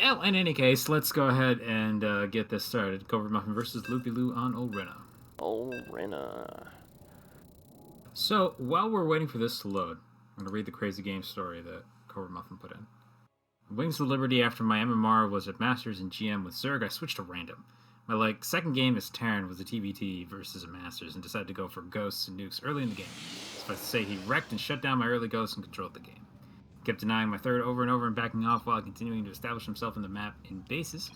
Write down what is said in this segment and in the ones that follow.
Well, in any case, let's go ahead and get this started. CoverMuffin versus Loopyloo on Olrena. Olrena. So, while we're waiting for this to load, I'm going to read the crazy game story that CoverMuffin put in. Wings of Liberty, after my MMR was at Masters and GM with Zerg, I switched to random. My second game as Terran was a TBT versus a Masters and decided to go for ghosts and nukes early in the game. Suffice to say, he wrecked and shut down my early ghosts and controlled the game. Kept denying my third over and over and backing off while continuing to establish himself in the map in bases.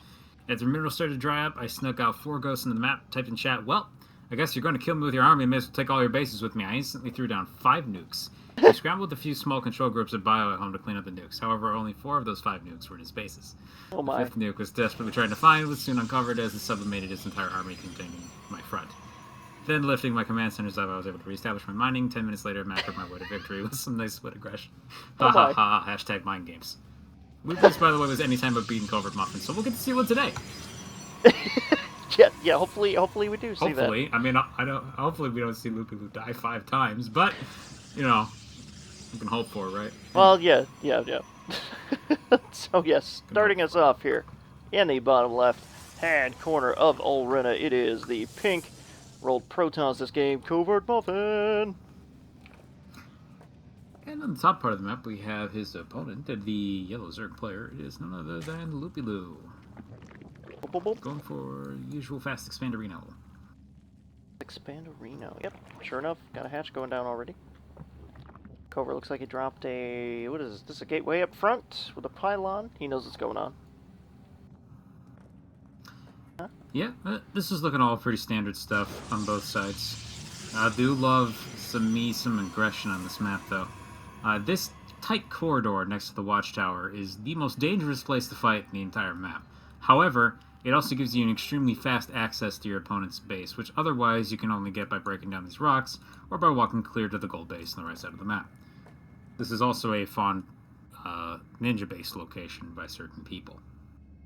As the mineral started to dry up, I snuck out 4 ghosts into the map, typed in chat, "Well, I guess you're going to kill me with your army and may as well take all your bases with me." I instantly threw down 5 nukes. He scrambled a few small control groups at Bio at home to clean up the nukes. However, only 4 of those 5 nukes were in his bases. Oh my. The 5th nuke was desperately trying to find, was soon uncovered as it sublimated his entire army containing my front. Then, lifting my command centers up, I was able to reestablish my mining. 10 minutes later, I mastered my way to victory with some nice split aggression. Ha ha ha, hashtag mind games. Lupus, by the way, was anytime but beating CoverMuffin, so we'll get to see one today. yeah, hopefully we do see that. Hopefully. I mean, hopefully we don't see Loopyloo die 5 times, but, you know, we can hope for it, right? Well, yeah. So, yes, starting us off here, in the bottom left-hand corner of Olrena, it is the pink rolled protons this game, CoverMuffin. And on the top part of the map, we have his opponent, the yellow Zerg player. It is none other than Loopyloo. Going for usual fast Expanderino. Expanderino, yep, sure enough, got a hatch going down already. Cover looks like he dropped a, what is this, a gateway up front with a pylon? He knows what's going on. Huh? Yeah, this is looking all pretty standard stuff on both sides. I do love some aggression on this map, though. This tight corridor next to the watchtower is the most dangerous place to fight in the entire map. However, it also gives you an extremely fast access to your opponent's base, which otherwise you can only get by breaking down these rocks or by walking clear to the gold base on the right side of the map. This is also a fun ninja-based location by certain people.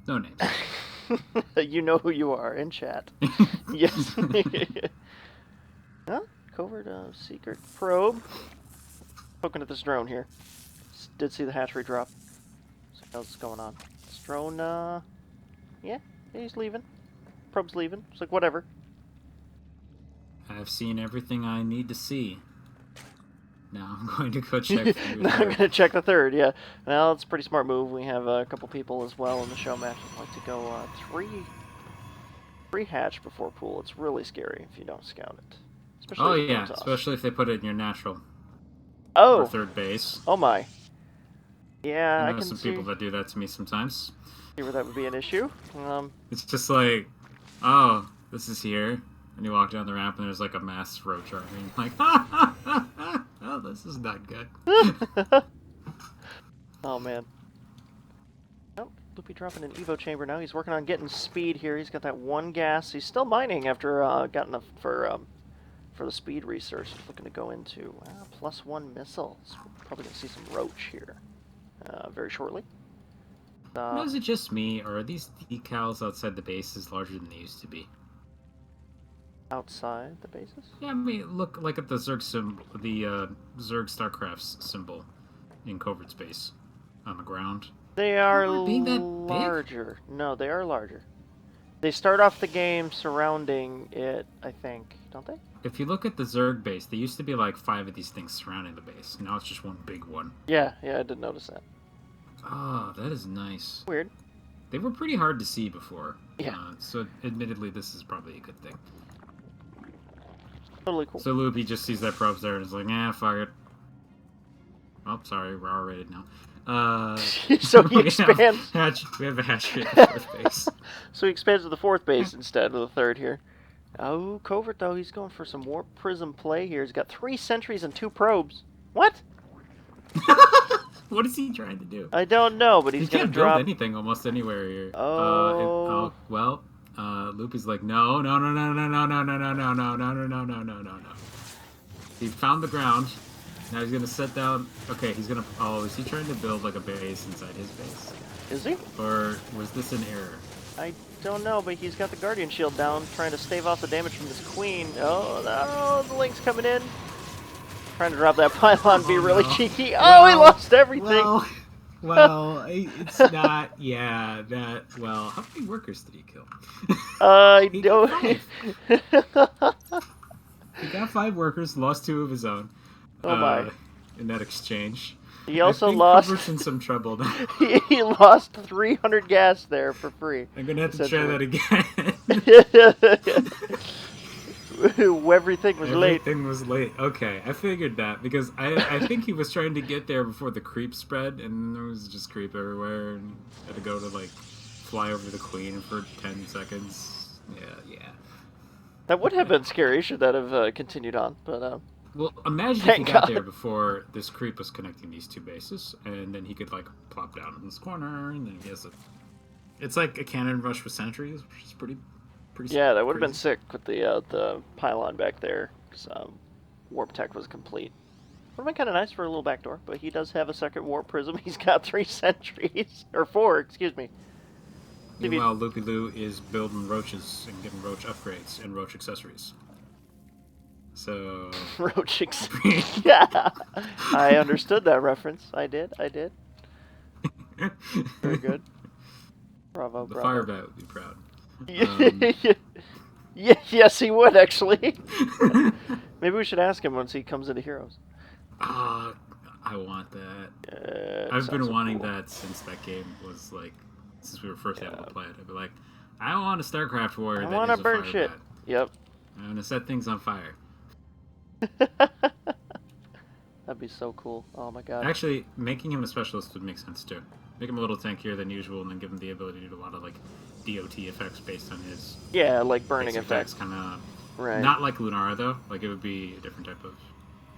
No names. You know who you are in chat. Yes. Huh? Covert secret probe. Poking at this drone here. Did see the hatchery drop. So what's going on? This drone, yeah, he's leaving. Probe's leaving. It's like, whatever. I've seen everything I need to see. Now I'm going to go check Now I'm going to check the third, yeah. Well, it's a pretty smart move. We have a couple people as well in the show match. I'd like to go three hatch before pool. It's really scary if you don't scout it. Especially especially if they put it in your natural. Oh! Or third base. Oh my. Yeah, I I know can some see people that do that to me sometimes. where that would be an issue. It's just like, oh, this is here. And you walk down the ramp and there's like a mass roach army. Like, oh, this is not good. Oh, man. Oh, Loopy dropping an Evo chamber now. He's working on getting speed here. He's got that 1 gas. He's still mining after got enough for the speed research. He's looking to go into +1 missiles. We're probably going to see some roach here very shortly. Is it just me, or are these decals outside the bases larger than they used to be? Outside the bases? Yeah, I mean, look like at the Zerg symbol, the Zerg StarCraft's symbol in covert space on the ground. They are being that larger. No, they are larger. They start off the game surrounding it, I think, don't they? If you look at the Zerg base, there used to be like 5 of these things surrounding the base. Now it's just one big one. Yeah, I did notice that. Oh, that is nice. Weird. They were pretty hard to see before. Yeah. So admittedly, this is probably a good thing. Totally cool. So Loopy just sees that probe's there and is like, fuck it. Oh, sorry, we're R-rated now. So he expands. We have a hatchery at the 4th base. So he expands to the 4th base instead of the 3rd here. Oh, Covert, though, he's going for some warp prism play here. He's got 3 sentries and 2 probes. What? What is he trying to do? I don't know, but he's going to drop... build anything almost anywhere here. Oh. Loopy's like, no. He found the ground. Now he's gonna set down. Okay, he's gonna. Oh, is he trying to build like a base inside his base? Is he? Or was this an error? I don't know, but he's got the Guardian Shield down, trying to stave off the damage from this Queen. Oh, no, the Link's coming in. Trying to drop that pylon, be really cheeky. Oh, he lost everything. Well, it's not. Yeah, that. Well, how many workers did he kill? I He got don't. 5. He got 5 workers, lost 2 of his own. Oh my. In that exchange. He I also think lost. Covert's in some trouble now. He lost 300 gas there for free. I'm gonna have to try that again. Everything was late. Everything was late. Okay, I figured that because I think he was trying to get there before the creep spread, and there was just creep everywhere, and had to go to like fly over the queen for 10 seconds. Yeah. That would have been scary. Should that have continued on? But Well, imagine if he thank got God. there before this creep was connecting these 2 bases, and then he could like plop down in this corner, and then he has a. It's like a cannon rush with sentries, which is pretty. Yeah, that would have been Crazy. sick with the pylon back there. 'Cause, warp tech was complete. Would have been kind of nice for a little backdoor, but he does have a second warp prism. He's got 3 sentries or 4, excuse me. Meanwhile, Loopyloo is building roaches and getting roach upgrades and roach accessories. So. Roach yeah, I understood that reference. I did. Very good. Bravo, The bravo. Firebat would be proud. Yeah, yes, he would actually. Maybe we should ask him once he comes into Heroes. I want that. I've Sounds been so wanting cool. that since that game was like, since we were first able to play it. I'd be like, I want a StarCraft warrior I that want to is a burn shit. Firebat. Yep. I'm gonna set things on fire. That'd be so cool. Oh my god. Actually, making him a specialist would make sense too. Make him a little tankier than usual, and then give him the ability to do a lot of like DOT effects based on his Yeah, like burning basic effects. Kind of Right. not like Lunara though. Like it would be a different type of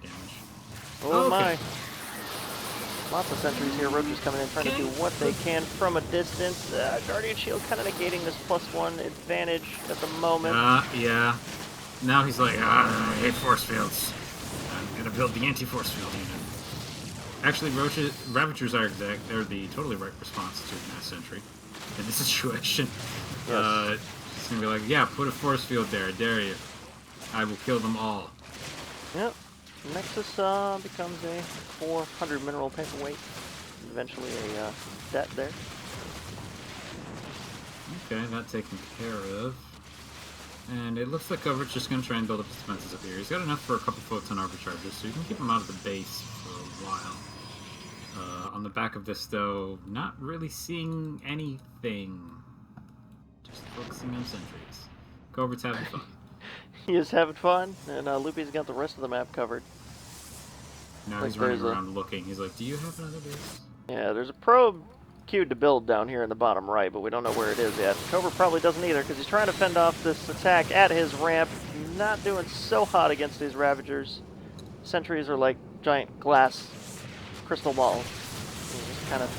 damage. Oh Okay. my. Lots of sentries here. Roaches coming in, trying to do what they can from a distance. Guardian Shield kind of negating this +1 advantage at the moment. Yeah. Now he's like, I hate force fields. I'm gonna build the anti-force field unit. Actually, Ravagers are they're the totally right response to Mass Sentry in this situation. Yes. It's gonna be like, yeah, put a force field there, I dare you. I will kill them all. Yep. Nexus becomes a 400 mineral paperweight. Eventually a debt there. Okay, that taken care of. And it looks like Covert's just going to try and build up his defenses up here. He's got enough for a couple photon arbitrages, so you can keep him out of the base for a while. On the back of this, though, not really seeing anything. Just focusing on sentries. Covert's having fun. He is having fun, and Loopy's got the rest of the map covered. Now Like he's running there's around looking. He's like, do you have another base? Yeah, there's a probe queued to build down here in the bottom right, but we don't know where it is yet. Cobra probably doesn't either, because he's trying to fend off this attack at his ramp. Not doing so hot against these Ravagers. Sentries are like giant glass crystal balls. You just kind of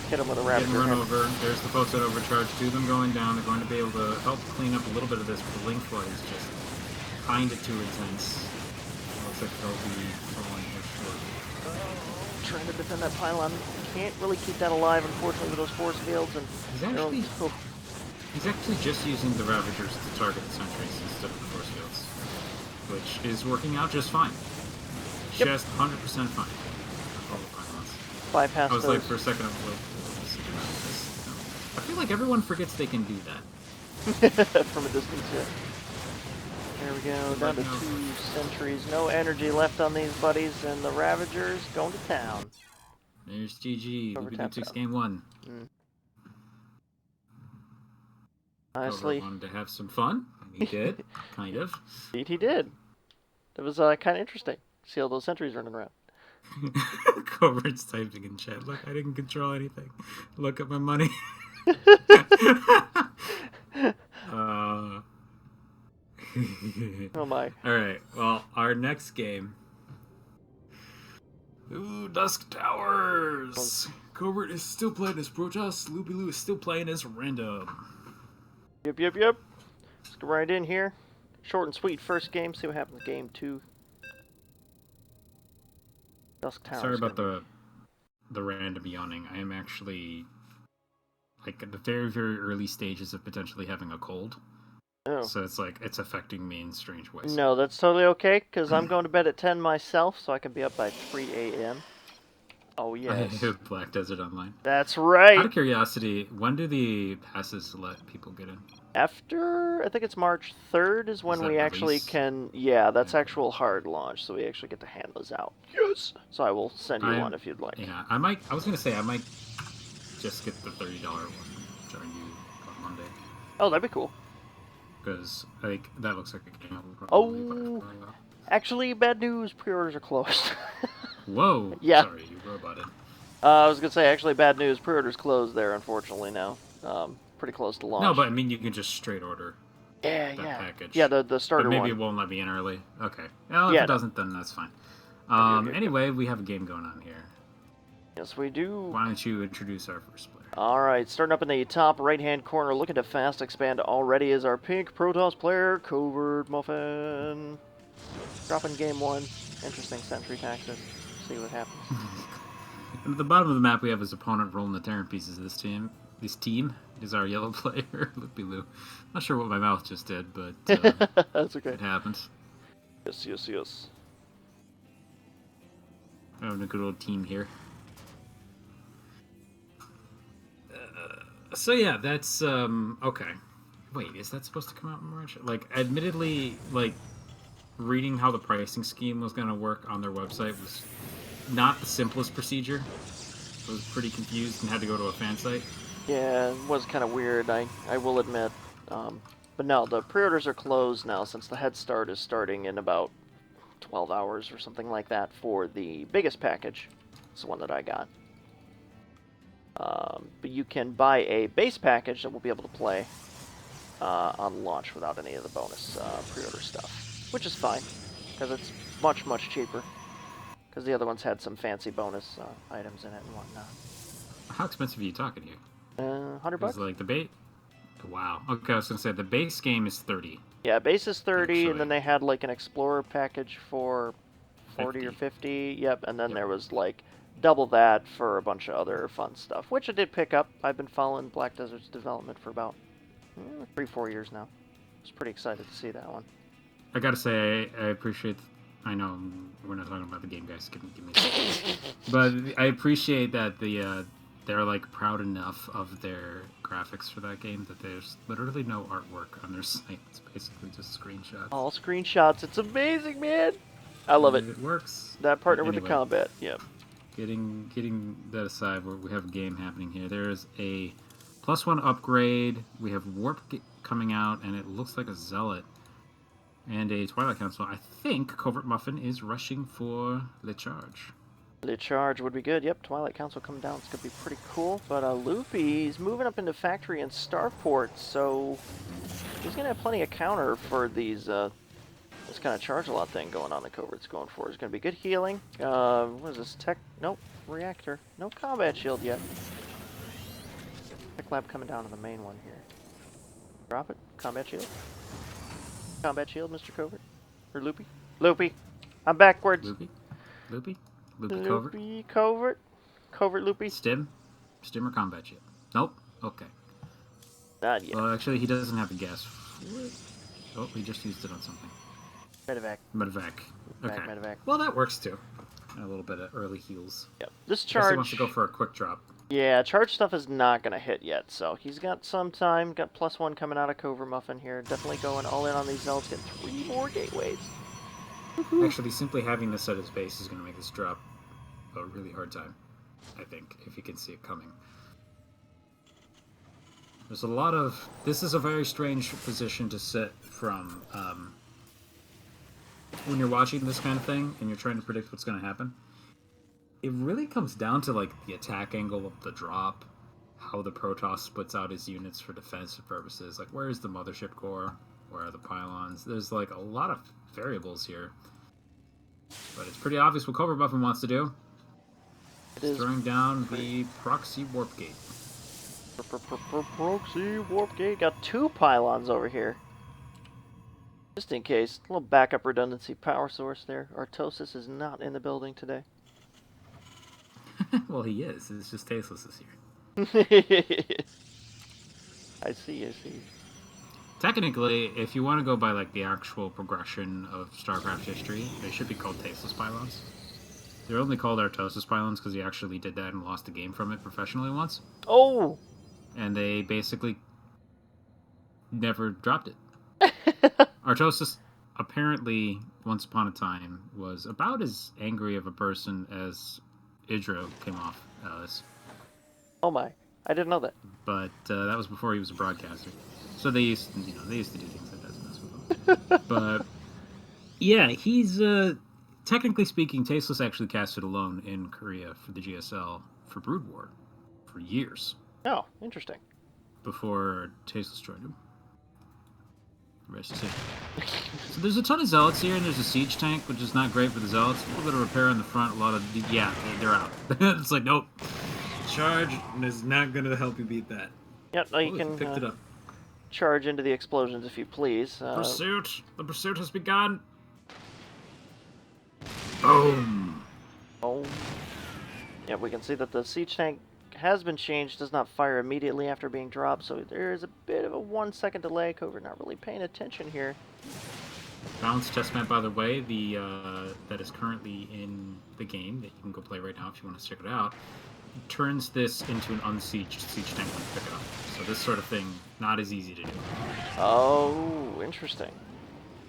hit them with a Get him Ravager. run over. There's the photon overcharge. 2 of them going down. They're going to be able to help clean up a little bit of this. Blink flood is just kind of too intense. Looks like they'll be falling here short. Trying to defend that pylon. Can't really keep that alive, unfortunately, with those force fields. And He's actually just using the Ravagers to target the sentries instead of the force fields, which is working out just fine. Yep. Just 100% fine. All the pylons. Bypass I was those. like, for a second, I feel like everyone forgets they can do that. From a distance, yeah. There we go, down to 2 sentries. No energy left on these buddies, and the Ravagers going to town. There's GG. Loopyloo takes game 1. Honestly, wanted to have some fun. He did, kind of. indeed he did. It was kind of interesting. See all those sentries running around. Covert's typing in chat. Look, I didn't control anything. Look at my money. Oh my. Alright, well, our next game. Ooh, Dusk Towers! Covert is still playing as Protoss. Loopyloo is still playing as Random. Yep. Let's go right in here. Short and sweet first game. See what happens game 2. Dusk Towers. Sorry about the random yawning. I am actually like at the very, very early stages of potentially having a cold. Oh. So it's like it's affecting me in strange ways. No, that's totally okay, because I'm going to bed at 10 myself, so I can be up by 3 a.m. Oh, I yes. have Black Desert Online. That's Out right. of curiosity, when do the passes let people get in? After, I think it's March 3rd is Is when that we actually release? can, yeah, that's Okay. actual hard launch, so we actually get to hand those out. Yes! So I will send you I one if you'd like. yeah, I might. I was gonna say I might just get the $30 one, join you on Monday, Oh, that'd be cool. because like that looks like a game I'll probably buy Oh, for a while. actually, bad news, pre-orders are closed. Whoa, Yeah, sorry, you roboted. I was gonna say, actually, bad news, pre-orders closed there, unfortunately, now. Pretty close to No, but launch. I mean you can just straight order Yeah, that yeah. Yeah, package, the but starter maybe one. it won't let me in early. Okay. Well, if Yeah, it no. doesn't, then that's fine. Yep, yep, yep, yep. Anyway, we have a game going on here. Yes, we do. Why don't you introduce our first player? Alright, starting up in the top right-hand corner, looking to fast expand already is our pink Protoss player, CoverMuffin. Dropping game one. Interesting sentry tactics. See what happens. And at the bottom of the map, we have his opponent rolling the Terran pieces of this team. This team is our yellow player, Loopyloo. Not sure what my mouth just did, but That's okay. it happens. Yes, yes, yes. We're having a good old team here. So yeah, that's okay. Wait, is that supposed to come out in March? Like, admittedly, like reading how the pricing scheme was going to work on their website was not the simplest procedure. I was pretty confused and had to go to a fan site. Yeah, it was kind of weird, I will admit. But no, the pre-orders are closed now since the Head Start is starting in about 12 hours or something like that for the biggest package. It's the one that I got. But you can buy a base package that will be able to play on launch without any of the bonus pre-order stuff, which is fine because it's much, much cheaper. Because the other ones had some fancy bonus items in it and whatnot. How expensive are you talking here? $100 Because bucks? like the bait. Wow. Okay, I was gonna say the base game is 30. Yeah, base is 30, and then Actually, they had like an Explorer package for 40 or 50. 50. Yep, and then Yep. there was like double that for a bunch of other fun stuff, which I did pick up. I've been following Black Desert's development for about 3-4 years now. I was pretty excited to see that one. I gotta say, I appreciate. I know we're not talking about the game, guys. Give me a second. But I appreciate that they're like proud enough of their graphics for that game that there's literally no artwork on their site. It's basically just screenshots. All screenshots. It's amazing, man. I love it. It works. That partner with the Anyway, combat. Yep. getting that aside, we have a game happening here. There's a +1 upgrade. We have Warp coming out, and it looks like a Zealot. And a Twilight Council. I think CoverMuffin is rushing for the charge. The charge would be good. Yep, Twilight Council coming down. It's going to be pretty cool. But Luffy's moving up into Factory and Starport, so he's going to have plenty of counter for these this kind of charge a lot thing going on the Covert's going for. It's going to be good healing. What is this? Tech? Nope. Reactor. No combat shield yet. Tech lab coming down to the main one here. Drop it. Combat shield. Combat shield, Mr. Covert. Or Loopy. Loopy. I'm backwards. Loopy? Loopy? Loopy Covert? Loopy Covert. Covert Loopy. Stim? Stim or combat ship? Nope. Okay. Not yet. Well, actually, he doesn't have a gas. Oh, he just used it on something. Medevac. Medevac. Okay. Medevac. Well, that works too. A little bit of early heals. Yep. This Guess he charge. wants to go for a quick drop. Yeah, charge stuff is not going to hit yet, so he's got some time. Got +1 coming out of CoverMuffin here. Definitely going all in on these Zealots. Get 3 more gateways. Actually, simply having this at his base is going to make this drop a really hard time, I think, if you can see it coming. There's a lot of... This is a very strange position to sit from when you're watching this kind of thing and you're trying to predict what's going to happen. It really comes down to like the attack angle of the drop, how the Protoss splits out his units for defensive purposes. Like, where is the mothership core? Where are the pylons? There's like a lot of variables here. But it's pretty obvious what CoverMuffin wants to do. It's throwing down the proxy warp gate. Proxy warp gate. Got 2 pylons over here. Just in case. A little backup redundancy power source there. Artosis is not in the building today. Well, he is. It's just Tasteless this year. I see. Technically, if you want to go by like the actual progression of StarCraft history, they should be called Tasteless pylons. They're only called Artosis pylons because he actually did that and lost a game from it professionally once. Oh! And they basically never dropped it. Artosis apparently, once upon a time, was about as angry of a person as Idro came off as. Oh my. I didn't know that. But that was before he was a broadcaster. So they used to do things like that to mess with him. But yeah, he's technically speaking, Tasteless actually casted alone in Korea for the GSL for Brood War for years. Oh, interesting. Before Tasteless joined him. Rest in peace. So there's a ton of Zealots here, and there's a Siege Tank, which is not great for the Zealots. A little bit of repair on the front, a lot of... Yeah, they're out. It's like, nope. Charge is not going to help you beat that. Yep, no, you can picked it up. Charge into the explosions if you please. Pursuit! The pursuit has begun! Boom! Oh. Yeah, we can see that the Siege Tank has been changed, does not fire immediately after being dropped, so there is a bit of a 1 second delay. Covert not really paying attention here. Balanced test map, by the way, that is currently in the game that you can go play right now if you want to check it out, turns this into an unsieged Siege Tank when you pick it up. So this sort of thing, not as easy to do. Oh, interesting.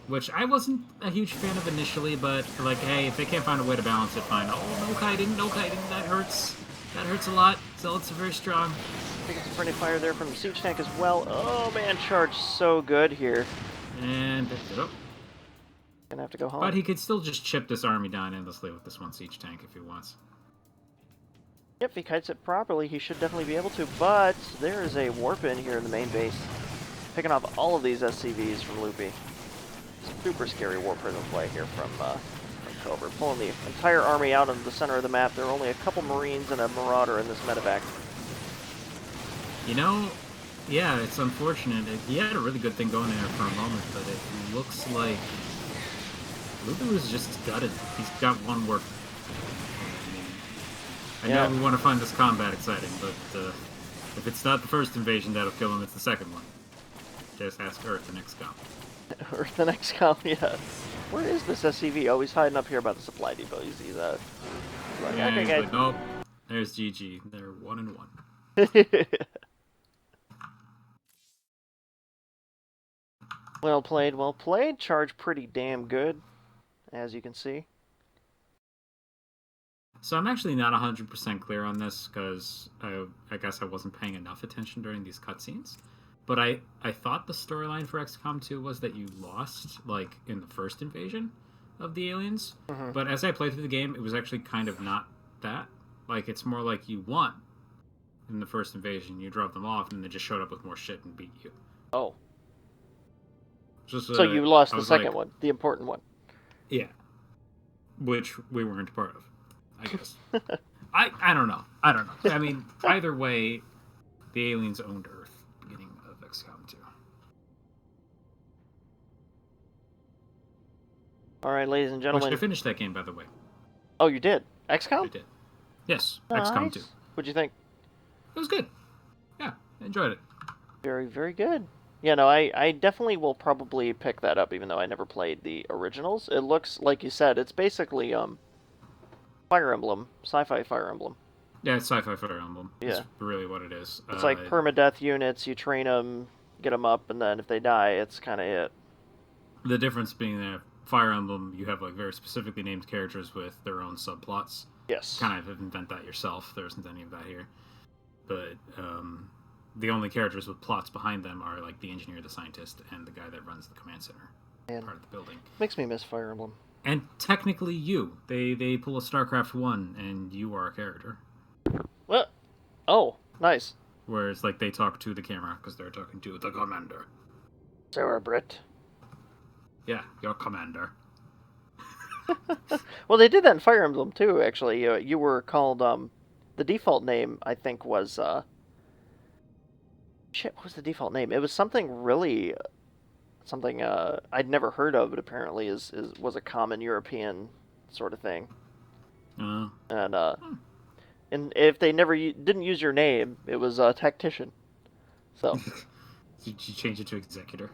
Which I wasn't a huge fan of initially, but like, hey, if they can't find a way to balance it, fine. Oh, no kiting, that hurts. That hurts a lot. Zealots are very strong. I think it's a friendly fire there from the Siege Tank as well. Oh man, Charge so good here. And picked it up. Gonna have to go home. But he could still just chip this army down endlessly with this one Siege Tank if he wants. Yep, if he kites it properly, he should definitely be able to, but there is a warp in here in the main base. Picking off all of these SCVs from Loopy. Super scary warp prism play here from Cobra. Pulling the entire army out of the center of the map. There are only a couple Marines and a Marauder in this medevac. You know, yeah, it's unfortunate. He had a really good thing going there for a moment, but it looks like Loopy was just gutted. He's got one warp. I know we want to find this combat exciting, but if it's not the first invasion that'll kill him, it's the second one. Just ask Earth the next com. Earth the next com, yeah. Where is this SCV? Oh, he's hiding up here by the supply depot. You see that? Like, okay, guys. Like, nope. There's GG. They're 1-1. Well played, well played. Charge pretty damn good, as you can see. So I'm actually not 100% clear on this because I guess I wasn't paying enough attention during these cutscenes. But I thought the storyline for XCOM 2 was that you lost, like, in the first invasion of the aliens. Mm-hmm. But as I played through the game, it was actually kind of not that. Like, it's more like you won in the first invasion. You drove them off, and they just showed up with more shit and beat you. Oh. Just, so you lost the second one, the important one. Yeah. Which we weren't part of, I guess. I don't know. I mean, either way, the aliens owned Earth. Beginning of XCOM 2. All right, ladies and gentlemen. Which I finished that game, by the way. Oh, you did? XCOM? I did. Yes, nice. XCOM 2. What'd you think? It was good. Yeah, I enjoyed it. Very, very good. Yeah, no, I definitely will probably pick that up, even though I never played the originals. It looks, like you said, it's basically Fire Emblem, sci-fi Fire Emblem. Yeah, it's sci-fi Fire Emblem. Yeah. That's really what it is. It's like permadeath units, you train them, get them up, and then if they die, it's kind of it. The difference being that Fire Emblem, you have like very specifically named characters with their own subplots. Yes. Kind of invent that yourself. There isn't any of that here. But the only characters with plots behind them are like the engineer, the scientist, and the guy that runs the command center part of the building. Makes me miss Fire Emblem. And technically you. They pull a StarCraft 1 and you are a character. What? Oh, nice. Whereas like they talk to the camera because they're talking to the commander. Sarah Britt. Yeah, your commander. Well, they did that in Fire Emblem too, actually. You were called, the default name, I think, was, shit, what was the default name? It was something really, something, I'd never heard of, but apparently was a common European sort of thing. And if they never didn't use your name, it was a tactician. So. Did you change it to executor?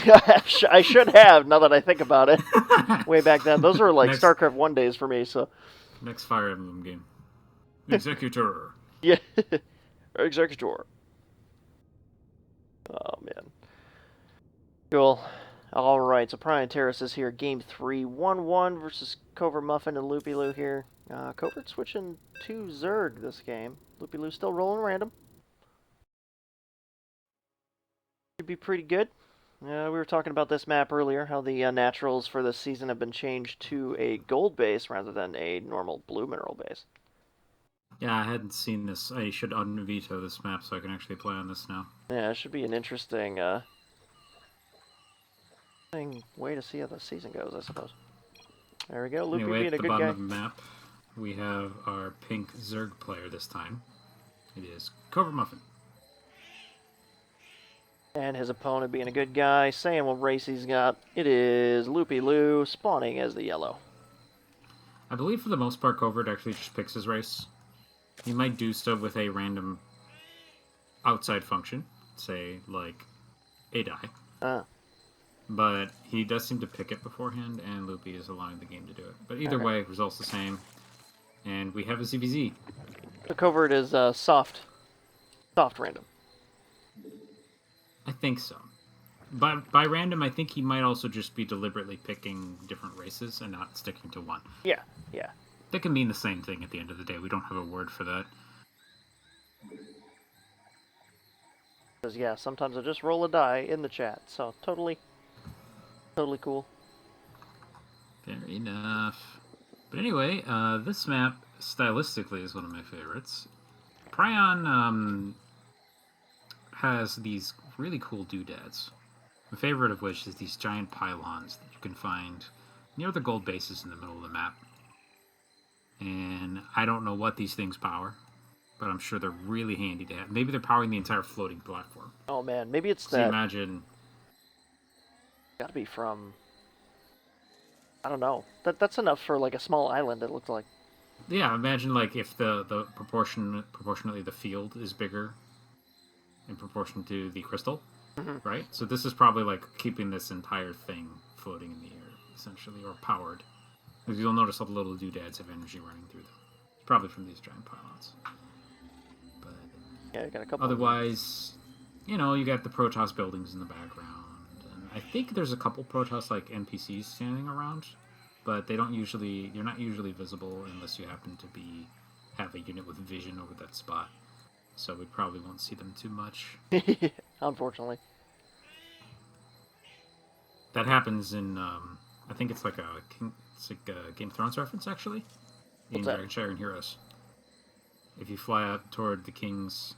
I should have, now that I think about it. Way back then. Those were like StarCraft 1 days for me, so. Next Fire Emblem game. Executor. Yeah. Executor. Oh, man. Cool. Alright, so Prime Terrace is here. Game 3. 1-1 versus CoverMuffin and Loopyloo here. Covert switching to Zerg this game. Loopyloo still rolling random. Should be pretty good. We were talking about this map earlier, how the naturals for this season have been changed to a gold base rather than a normal blue mineral base. Yeah, I hadn't seen this. I should unveto this map so I can actually play on this now. Yeah, it should be an interesting way to see how the season goes, I suppose. There we go. Loopy Anyway, being at a the good bottom guy. of the map, we have our pink Zerg player this time. It is CoverMuffin. And his opponent being a good guy, saying what race he's got. It is Loopyloo, spawning as the yellow. I believe for the most part, Covert actually just picks his race. He might do stuff with a random outside function, say, like, a die. But he does seem to pick it beforehand, and Loopy is allowing the game to do it. But either way, results the same. And we have a ZVZ. The covert is soft random. I think so. But by random, I think he might also just be deliberately picking different races and not sticking to one. Yeah. That can mean the same thing at the end of the day. We don't have a word for that. Because, yeah, sometimes I just roll a die in the chat. So, totally cool. Fair enough. But anyway, this map, stylistically, is one of my favorites. Prion has these really cool doodads. My favorite of which is these giant pylons that you can find near the gold bases in the middle of the map. And I don't know what these things power, but I'm sure they're really handy to have. Maybe they're powering the entire floating platform. Oh, man. Maybe it's so that... imagine... Gotta be from... I don't know. That's enough for, like, a small island, it looks like. Yeah, imagine, like, if the proportionately the field is bigger in proportion to the crystal, right? So this is probably, like, keeping this entire thing floating in the air, essentially, or powered. Because you'll notice all the little doodads have energy running through them. It's probably from these giant pylons. But Yeah, you got a couple. Otherwise, you know, you got the Protoss buildings in the background. And I think there's a couple Protoss, like, NPCs standing around. But they're not usually visible unless you happen to have a unit with vision over that spot. So we probably won't see them too much. Unfortunately. That happens in, I think it's like a Game of Thrones reference, actually. In Dragonshire and Heroes. If you fly out toward the kings,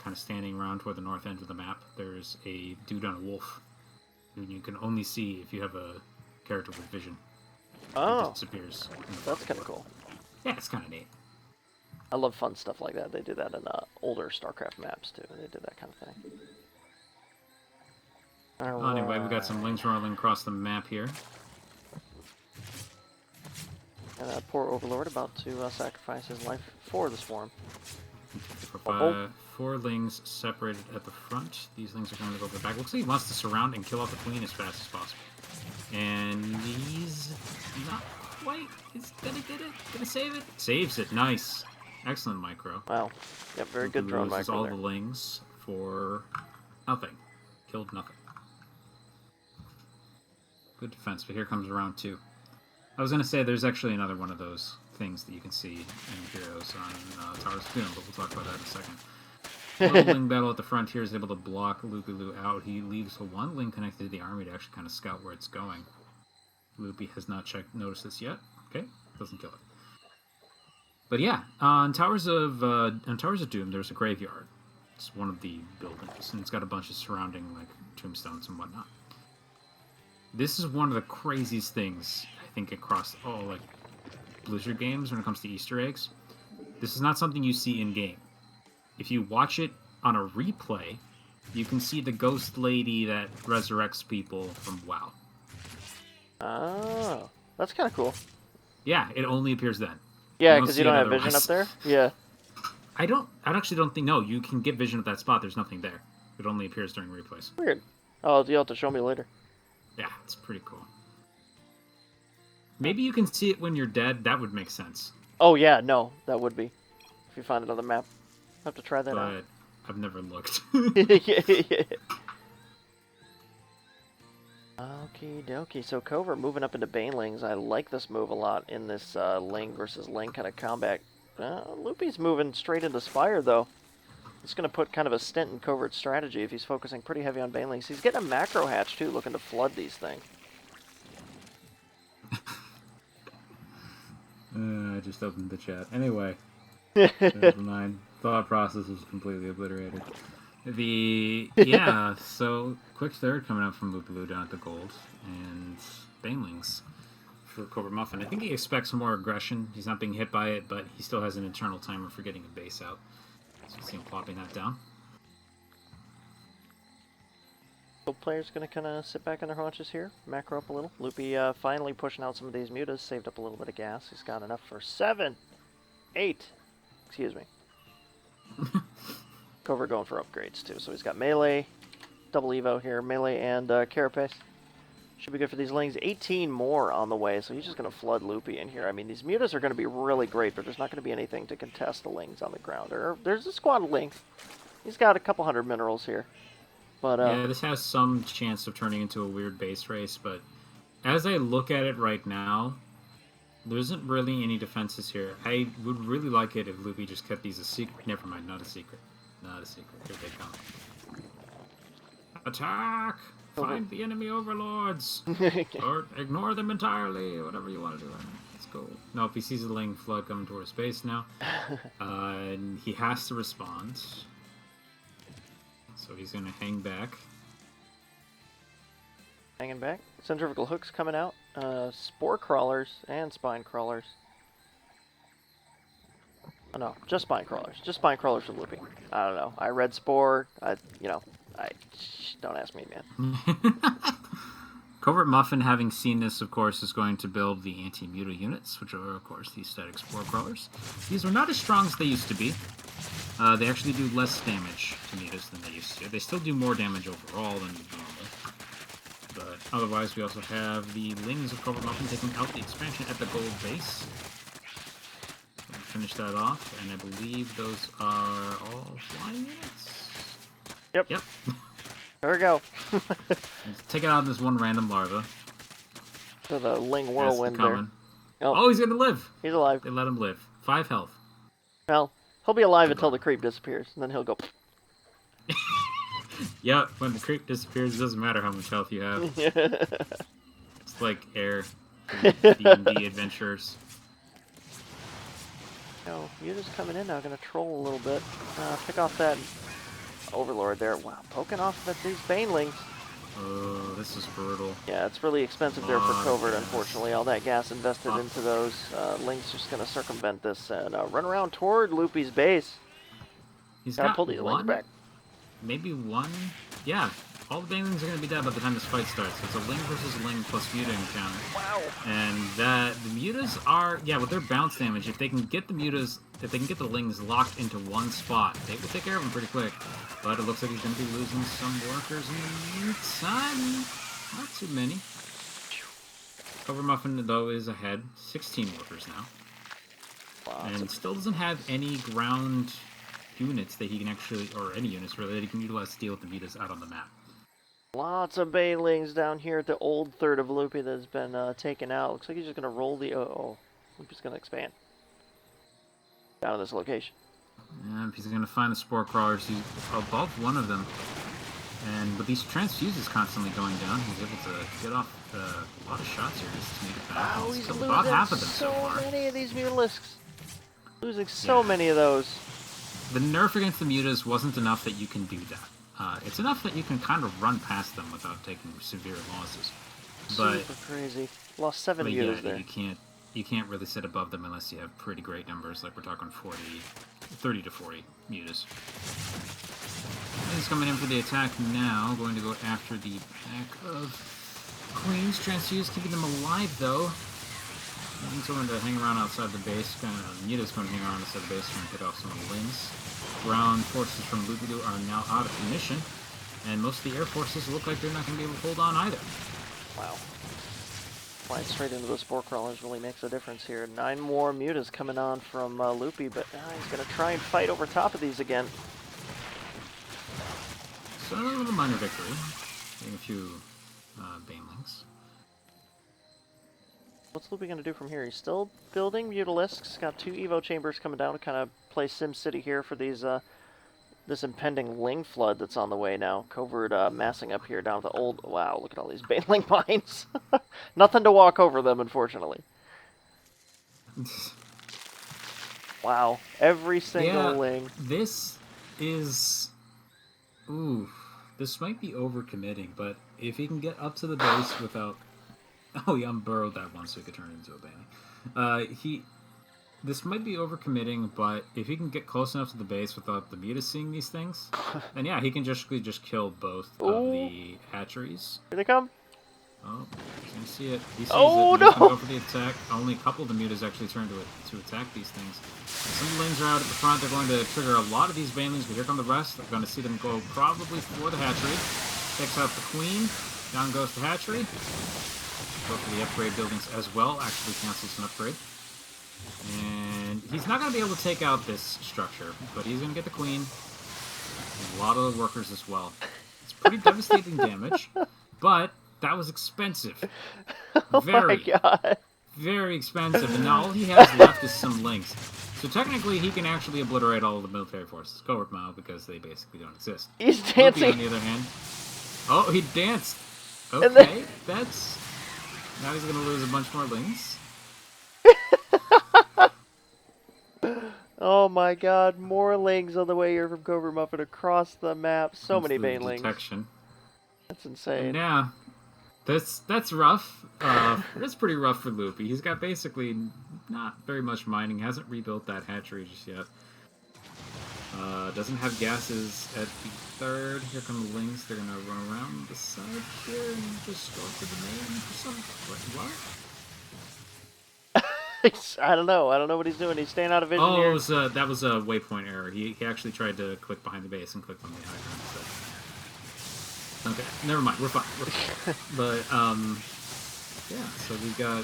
kind of standing around toward the north end of the map, there's a dude on a wolf who you can only see if you have a character with vision. Oh. It disappears. That's kind of cool. Yeah, it's kind of neat. I love fun stuff like that. They did that in older StarCraft maps, too. They did that kind of thing. Well, anyway, we got some lings rolling across the map here. And poor Overlord about to sacrifice his life for the swarm. Four lings separated at the front. These lings are going to go to the back. Looks like he wants to surround and kill off the queen as fast as possible. And he's not quite. He's gonna get it. Gonna save it. Saves it. Nice. Excellent micro. Wow. Yep, very good drone micro all there. the lings for nothing. Killed nothing. Good defense, but here comes round 2. I was gonna say there's actually another one of those things that you can see in Heroes on Towers of Doom, but we'll talk about that in a second. One ling battle at the front here is able to block Loopyloo out. He leaves one ling connected to the army to actually kind of scout where it's going. Loopy has not noticed this yet. Okay, doesn't kill it. But yeah, on Towers of Doom, there's a graveyard. It's one of the buildings, and it's got a bunch of surrounding like tombstones and whatnot. This is one of the craziest things I think across all like Blizzard games when it comes to Easter eggs. This is not something you see in game. If you watch it on a replay, you can see the ghost lady that resurrects people from WoW. Oh, that's kind of cool. Yeah, it only appears then. Yeah, because you don't have vision up there? Yeah. I actually don't think, no, you can get vision at that spot, there's nothing there. It only appears during replays. Weird. Oh, you'll have to show me later. Yeah, it's pretty cool. Maybe you can see it when you're dead. That would make sense. Oh, yeah, no, that would be. If you find another map. I'll have to try that out. But I've never looked. Okie dokie. So Covert moving up into Banelings. I like this move a lot in this Ling versus Ling kind of combat. Loopy's moving straight into Spire, though. It's going to put kind of a stint in Covert's strategy if he's focusing pretty heavy on Banelings. He's getting a macro hatch, too, looking to flood these things. I just opened the chat. Anyway, never mind. Thought process was completely obliterated. Yeah, so quick third coming up from Loopyloo down at the gold, and Banelings for CoverMuffin. I think he expects more aggression. He's not being hit by it, but he still has an internal timer for getting a base out. So you see him plopping that down. Both players going to kind of sit back on their haunches here, macro up a little. Loopy finally pushing out some of these mutas, saved up a little bit of gas. He's got enough for 7, 8, excuse me. Covert going for upgrades too, so he's got melee, double evo here, melee and carapace. Should be good for these Lings. 18 more on the way, so he's just going to flood Loopy in here. I mean, these mutas are going to be really great, but there's not going to be anything to contest the Lings on the ground. There's a squad of Lings. He's got a couple hundred minerals here. But, yeah, this has some chance of turning into a weird base race, but as I look at it right now, there isn't really any defenses here. I would really like it if Loopy just kept these a secret. Never mind, not a secret. Not a secret. Here they come. Attack! Find the enemy overlords! Or ignore them entirely, whatever you want to do. Let's go. No, if he sees a Ling flood coming towards base now, and he has to respond. So he's going to hang back. Hanging back. Centrifugal hooks coming out. Spore crawlers and spine crawlers. Oh no, just spine crawlers. Just spine crawlers for Loopy. I don't know. I read spore. Don't ask me, man. CoverMuffin, having seen this, of course, is going to build the anti-muta units, which are, of course, these static spore crawlers. These are not as strong as they used to be. They actually do less damage to mutas than they used to. They still do more damage overall than normal. But otherwise, we also have the Lings of CoverMuffin taking out the expansion at the gold base. So finish that off, and I believe those are all flying units? Yep. Yep. There we go. Take it out of this one random larva. So the Ling whirlwind there. Oh, he's gonna live! He's alive. They let him live. 5 health. Well, he'll be alive until the creep disappears, and then he'll go... Yeah, when the creep disappears, it doesn't matter how much health you have. It's like air D&D adventures. No, Muta's coming in now, gonna troll a little bit. Pick off that Overlord there. Wow, poking off at these Banelings. Oh, this is brutal. Yeah, it's really expensive there for Covert, unfortunately. All that gas invested into those. Ling's just gonna circumvent this and run around toward Loopy's base. He's Gotta got pull these Lings back. Maybe one. Yeah, all the Banelings are going to be dead by the time this fight starts. It's a Ling versus Ling plus Muta encounter. Wow. And the Mutas are, yeah, with their bounce damage, if they can get the Mutas, if they can get the Lings locked into one spot, they will take care of them pretty quick. But it looks like he's going to be losing some workers in the meantime. Not too many. CoverMuffin, though, is ahead. 16 workers now. Wow, and still doesn't have any ground units that he can actually, or any units really, that he can utilize to deal with the mutas out on the map. Lots of Banelings down here at the old third of Loopy that's been taken out. Looks like he's just going to roll the... Loopy's going to expand. Down in this location. Yeah, he's going to find the spore crawlers. He's above one of them. And with these transfuses constantly going down, he's able to get off a lot of shots here just to make it back. Wow, he's losing about half of them so far. many of these Mutalisks. Losing so many of those. The nerf against the mutas wasn't enough that you can do that. It's enough that you can kind of run past them without taking severe losses. But, super crazy. Lost 7 mutas there. You can't really sit above them unless you have pretty great numbers, like we're talking 30 to 40 mutas. He's coming in for the attack now, going to go after the pack of Queens. Transfuse keeping them alive though. He's going to hang around outside the base. Muta's going to hang around outside the base trying to pick off some of the Lings. Ground forces from Loopyloo are now out of commission, and most of the air forces look like they're not going to be able to hold on either. Wow. flying straight into the spore crawlers really makes a difference here. 9 more mutas coming on from Loopy, but he's going to try and fight over top of these again. So a little minor victory. Getting a few banelings. What's Loopy going to do from here? He's still building Mutalisks. Got 2 Evo chambers coming down to kind of play SimCity here for these this impending Ling flood that's on the way now. Covert massing up here down at the old... Wow, look at all these Baneling mines. Nothing to walk over them, unfortunately. Wow, every single Ling. This is... Ooh, this might be overcommitting, but if he can get up to the base without... Oh, he unburrowed that one so he could turn it into a Baneling. This might be overcommitting, but if he can get close enough to the base without the mutas seeing these things, then yeah, he can just kill both of the hatcheries. Here they come. Oh, he's gonna see it. He sees Oh, it. He's gonna no! go for the attack. Only a couple of the mutas actually turn to attack these things. Some Lings are out at the front. They're going to trigger a lot of these Banelings, but here come the rest. They're going to see them go probably for the hatchery. Takes out the queen. Down goes the hatchery. Go for the upgrade buildings as well. Actually cancels an upgrade. And he's not going to be able to take out this structure, but he's going to get the queen. And a lot of the workers as well. It's pretty devastating damage, but that was expensive. Oh my god. Very expensive, and now all he has left is some links. So technically, he can actually obliterate all of the military forces. Covert now, because they basically don't exist. He's dancing. Loopy, on the other hand... Oh, he danced! Okay, that's... Now he's going to lose a bunch more links. Oh my god, more Lings on the way here from CoverMuffin across the map. So many Banelings. Detection. That's insane. Yeah. That's rough. That's pretty rough for Loopy. He's got basically not very much mining. Hasn't rebuilt that hatchery just yet. Doesn't have gases at the third. Here come the Lings. They're gonna run around the side here and just go for the main for some... What? I don't know. I don't know what he's doing. He's staying out of vision here. Oh, that was a waypoint error. He actually tried to click behind the base and clicked on the high ground instead. Okay, never mind. We're fine. But yeah. So we got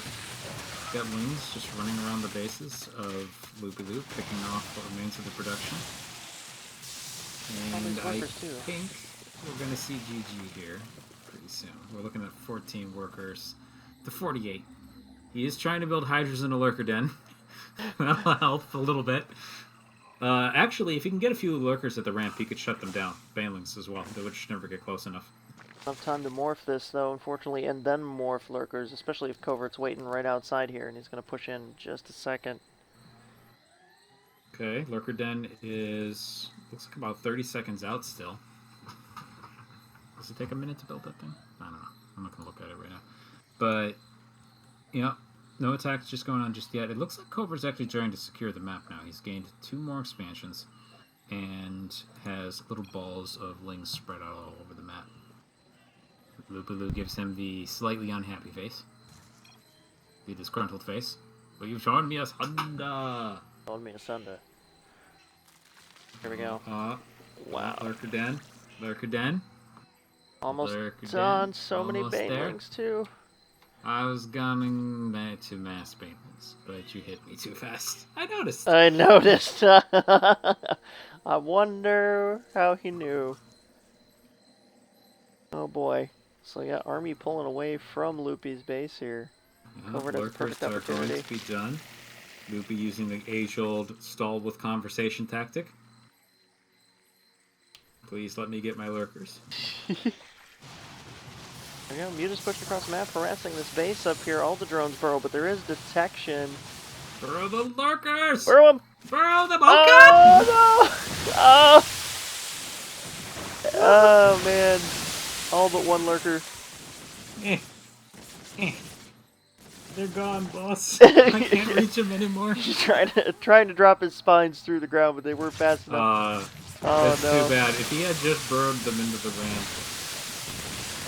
Lings just running around the bases of Loopyloo, picking off what remains of the production. And I think we're gonna see GG here pretty soon. We're looking at 14 workers to 48. He is trying to build Hydras in a Lurker Den. That'll help a little bit. Actually, if he can get a few Lurkers at the ramp, he could shut them down. Banelings as well. They would just never get close enough. Enough time to morph this, though, unfortunately, and then morph Lurkers, especially if Covert's waiting right outside here, and he's going to push in just a second. Okay, Lurker Den is... looks like about 30 seconds out still. Does it take a minute to build that thing? I don't know. I'm not going to look at it right now. But... yeah, no attacks just going on just yet. It looks like Covert's actually trying to secure the map now. He's gained 2 more expansions and has little balls of Lings spread out all over the map. Loopyloo gives him the slightly unhappy face. The disgruntled face. But you've shown me a Sunda! Shown me a Sunda. Here we go. Wow. Lurker Den. Lurker Den. Almost Lurker done. Den. So many Banelings, too. I was going to mass Banelings, but you hit me too fast. I noticed. I noticed. I wonder how he knew. Oh boy. So yeah, army pulling away from Loopy's base here. Covert has a perfect opportunity. Going to be done. Loopy using the age-old stall with conversation tactic. Please let me get my Lurkers. There you go, Muta's pushed across the map, harassing this base up here. All the drones burrow, but there is detection. Burrow the Lurkers! Burrow them! Burrow them! Oh, God! No! Oh, man. All but one Lurker. They're gone, boss. I can't reach them anymore. He's trying to drop his spines through the ground, but they weren't fast enough. That's too bad. If he had just burrowed them into the ramp.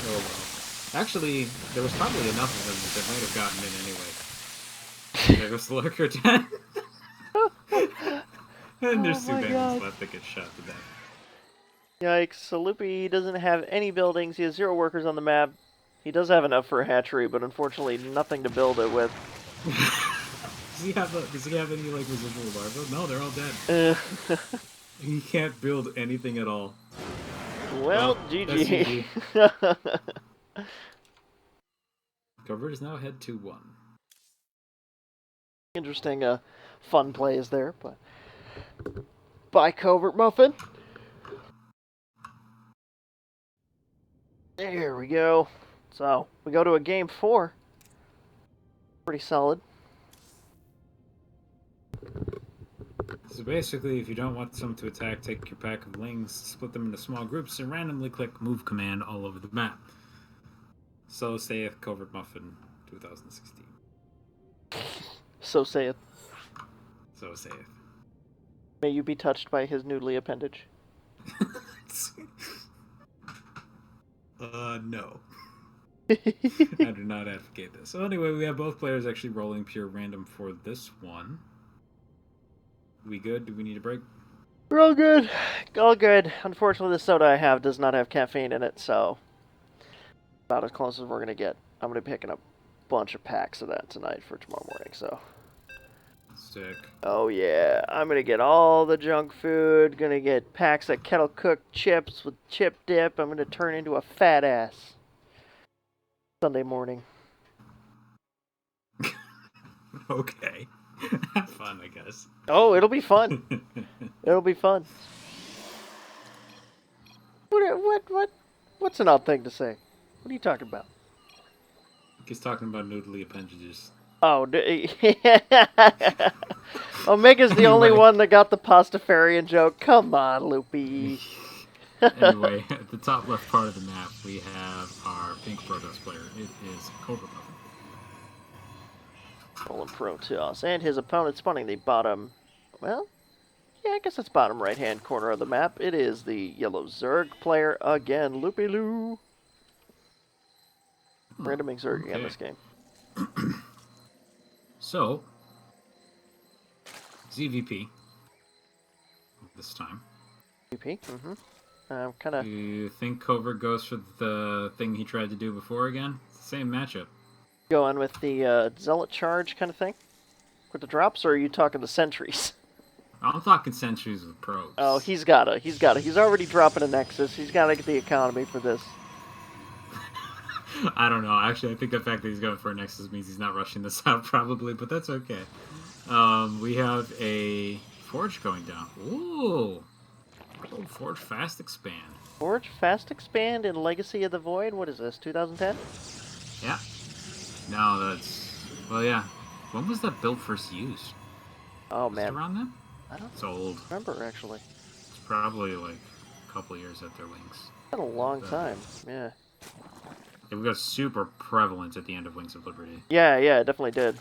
Oh well. Actually, there was probably enough of them that might have gotten in anyway. There was the Lurker Den. And there's 2 Banelings left that get shot to death. Yikes. So Loopy doesn't have any buildings. He has 0 workers on the map. He does have enough for a hatchery, but unfortunately nothing to build it with. Does he have any like residual larvae? No, they're all dead. Uh, He can't build anything at all. well, That's GG. Covert is now ahead 2-1. Interesting, fun plays there, but by CoverMuffin. There we go. So we go to a game 4. Pretty solid. So basically, if you don't want someone to attack, take your pack of lings, split them into small groups, and randomly click Move command all over the map. So saith Covert Muffin 2016. So saith. So saith. May you be touched by his noodly appendage. No. I do not advocate this. So anyway, we have both players actually rolling pure random for this one. We good? Do we need a break? We're all good. All good. Unfortunately, the soda I have does not have caffeine in it, so about as close as we're going to get. I'm going to be picking up a bunch of packs of that tonight for tomorrow morning, so. Sick. Oh, yeah. I'm going to get all the junk food. Going to get packs of kettle-cooked chips with chip dip. I'm going to turn into a fat ass Sunday morning. Okay. Have fun, I guess. Oh, it'll be fun. It'll be fun. What's an odd thing to say? What are you talking about? He's talking about noodly appendages. Oh, Omega's the only one that got the Pastafarian joke. Come on, Loopy. Anyway, at the top left part of the map, we have our pink Protoss player. It is CoverMuffin. Rolling Protoss. And his opponent spawning the bottom, well, yeah, I guess it's bottom right-hand corner of the map. It is the yellow Zerg player again, Loopyloo. Randoming Zerg again this game. So, ZVP this time. ZVP? Mm-hmm. Kind of. Do you think Covert goes for the thing he tried to do before again? It's the same matchup. Going with the Zealot charge kind of thing? With the drops, or are you talking the sentries? I'm talking sentries with probes. Oh, he's gotta. He's already dropping a Nexus. He's gotta get the economy for this. I don't know. Actually, I think the fact that he's going for a Nexus means he's not rushing this out, probably, but that's okay. We have a Forge going down. Ooh. Oh, Forge Fast Expand. Forge Fast Expand in Legacy of the Void? What is this, 2010? Yeah. No, that's... Well, yeah. When was that build first used? Oh, was man. it around then? I don't It's old. remember, actually. It's probably like a couple years after Wings. It's been a long time, yeah. It got super prevalent at the end of Wings of Liberty. Yeah, it definitely did.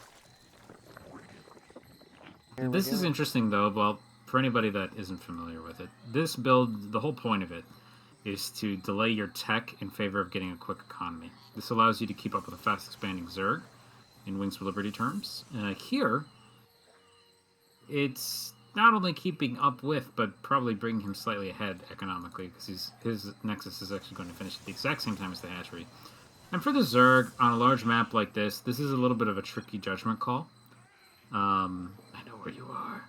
This is interesting, though. Well, for anybody that isn't familiar with it, this build, the whole point of it is to delay your tech in favor of getting a quick economy. This allows you to keep up with a fast expanding Zerg in Wings of Liberty terms. Here, it's not only keeping up with, but probably bringing him slightly ahead economically, because his Nexus is actually going to finish at the exact same time as the hatchery. And for the Zerg, on a large map like this is a little bit of a tricky judgment call. I know where you are.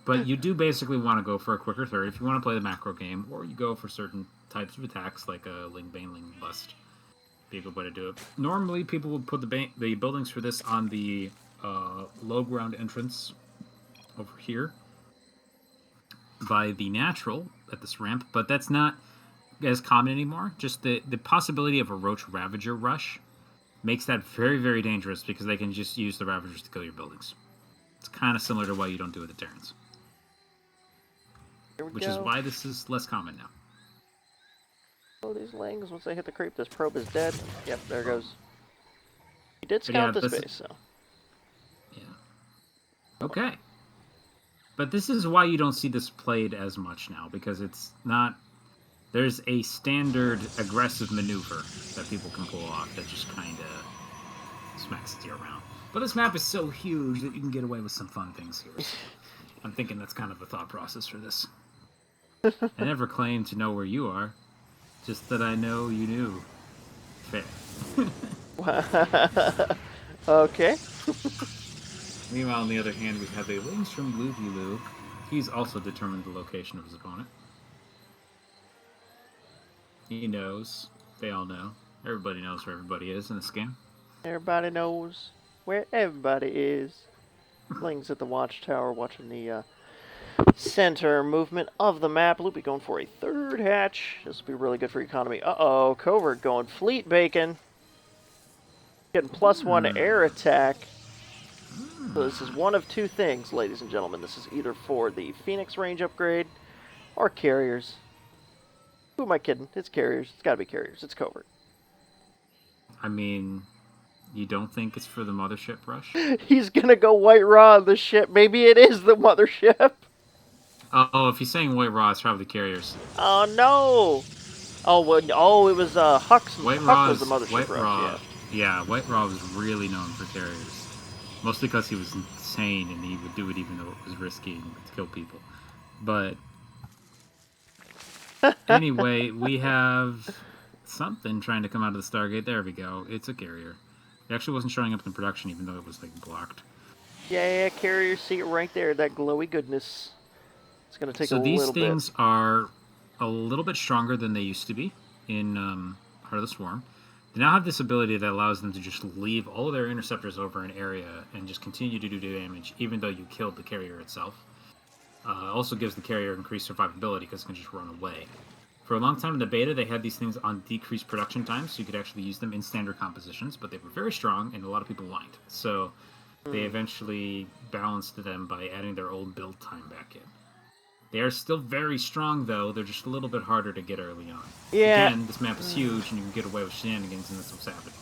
But you do basically want to go for a quicker third if you want to play the macro game, or you go for certain types of attacks like a Ling Bane, Ling Bust. Be a good way to do it. Normally, people would put the buildings for this on the low ground entrance over here by the natural at this ramp, but that's not as common anymore. Just the possibility of a Roach Ravager rush makes that very, very dangerous because they can just use the Ravagers to kill your buildings. It's kind of similar to why you don't do it with the Terrans. Which is why this is less common now. Oh, these Lings, once they hit the creep, this probe is dead. Yep, there goes. He did scout this base, so. Yeah. Okay. But this is why you don't see this played as much now, because it's not... There's a standard aggressive maneuver that people can pull off that just kind of smacks you around. But this map is so huge that you can get away with some fun things here. So I'm thinking that's kind of the thought process for this. I never claimed to know where you are, just that I know you knew. Fair. Okay. Meanwhile, on the other hand, we have a wings from Loopyloo. He's also determined the location of his opponent. He knows. They all know. Everybody knows where everybody is in this game. Everybody knows where everybody is. Ling's at the watchtower watching the center movement of the map. Loopy going for a third hatch. This will be really good for economy. Uh-oh, Covert going fleet bacon. Getting +1 air attack. So this is one of two things, ladies and gentlemen. This is either for the Phoenix range upgrade or carriers. Who am I kidding? It's carriers. It's gotta be carriers. It's Covert. I mean, you don't think it's for the mothership rush? He's gonna go White Raw on the ship. Maybe it is the mothership. Oh, if he's saying White Raw, it's probably carriers. Oh no! Oh, well, oh, it was Huck's. White Huck Raw was is the mothership White rush, Raw. Yeah, White Raw was really known for carriers, mostly because he was insane and he would do it even though it was risky and would kill people. But anyway, we have something trying to come out of the Stargate. There we go. It's a carrier. It actually wasn't showing up in production, even though it was like blocked. Yeah, carrier, see it right there. That glowy goodness. It's gonna take a So little these bit. things are a little bit stronger than they used to be in Heart of the Swarm. They now have this ability that allows them to just leave all of their interceptors over an area and just continue to do damage, even though you killed the carrier itself. Also gives the carrier increased survivability because it can just run away. For a long time in the beta, they had these things on decreased production time, so you could actually use them in standard compositions, but they were very strong, and a lot of people liked. So they eventually balanced them by adding their old build time back in. They are still very strong, though. They're just a little bit harder to get early on. Yeah. Again, this map is huge, and you can get away with shenanigans, and that's what's happening.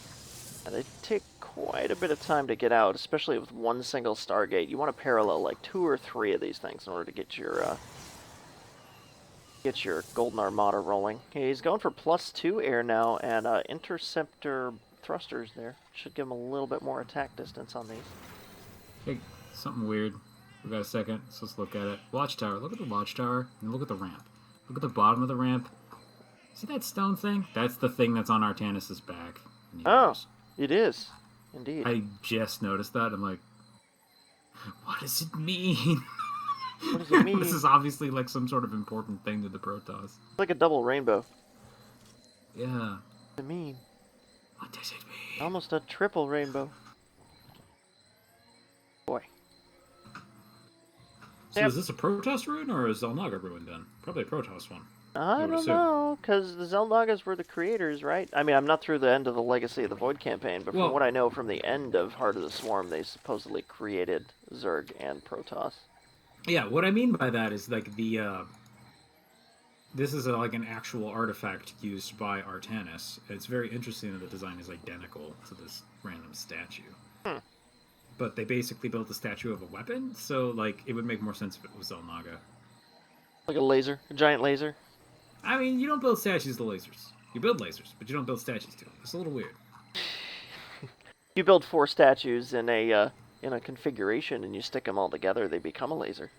They take quite a bit of time to get out, especially with one single Stargate. You want to parallel like 2 or 3 of these things in order to get your Golden Armada rolling. Okay, he's going for +2 air now, and interceptor thrusters there. Should give him a little bit more attack distance on these. Hey, something weird. We got a second, so let's look at it. Watchtower. Look at the watchtower, and look at the ramp. Look at the bottom of the ramp. See that stone thing? That's the thing that's on Artanis' back. Oh, it is. Indeed. I just noticed that. I'm like, what does it mean? What does it mean? This is obviously like some sort of important thing to the Protoss. It's like a double rainbow. Yeah. What does it mean? What does it mean? Almost a triple rainbow. Boy. So is this a Protoss ruin or a Zelnaga ruin then? Probably a Protoss one. I don't know, because the Zelnagas were the creators, right? I mean, I'm not through the end of the Legacy of the Void campaign, but from what I know from the end of Heart of the Swarm, they supposedly created Zerg and Protoss. Yeah, what I mean by that is like the this is like an actual artifact used by Artanis. It's very interesting that the design is identical to this random statue. But they basically built a statue of a weapon, so like it would make more sense if it was Zelnaga. Like a laser, a giant laser. I mean, you don't build statues to lasers. You build lasers, but you don't build statues to them. It's a little weird. You build 4 statues in a configuration and you stick them all together, they become a laser.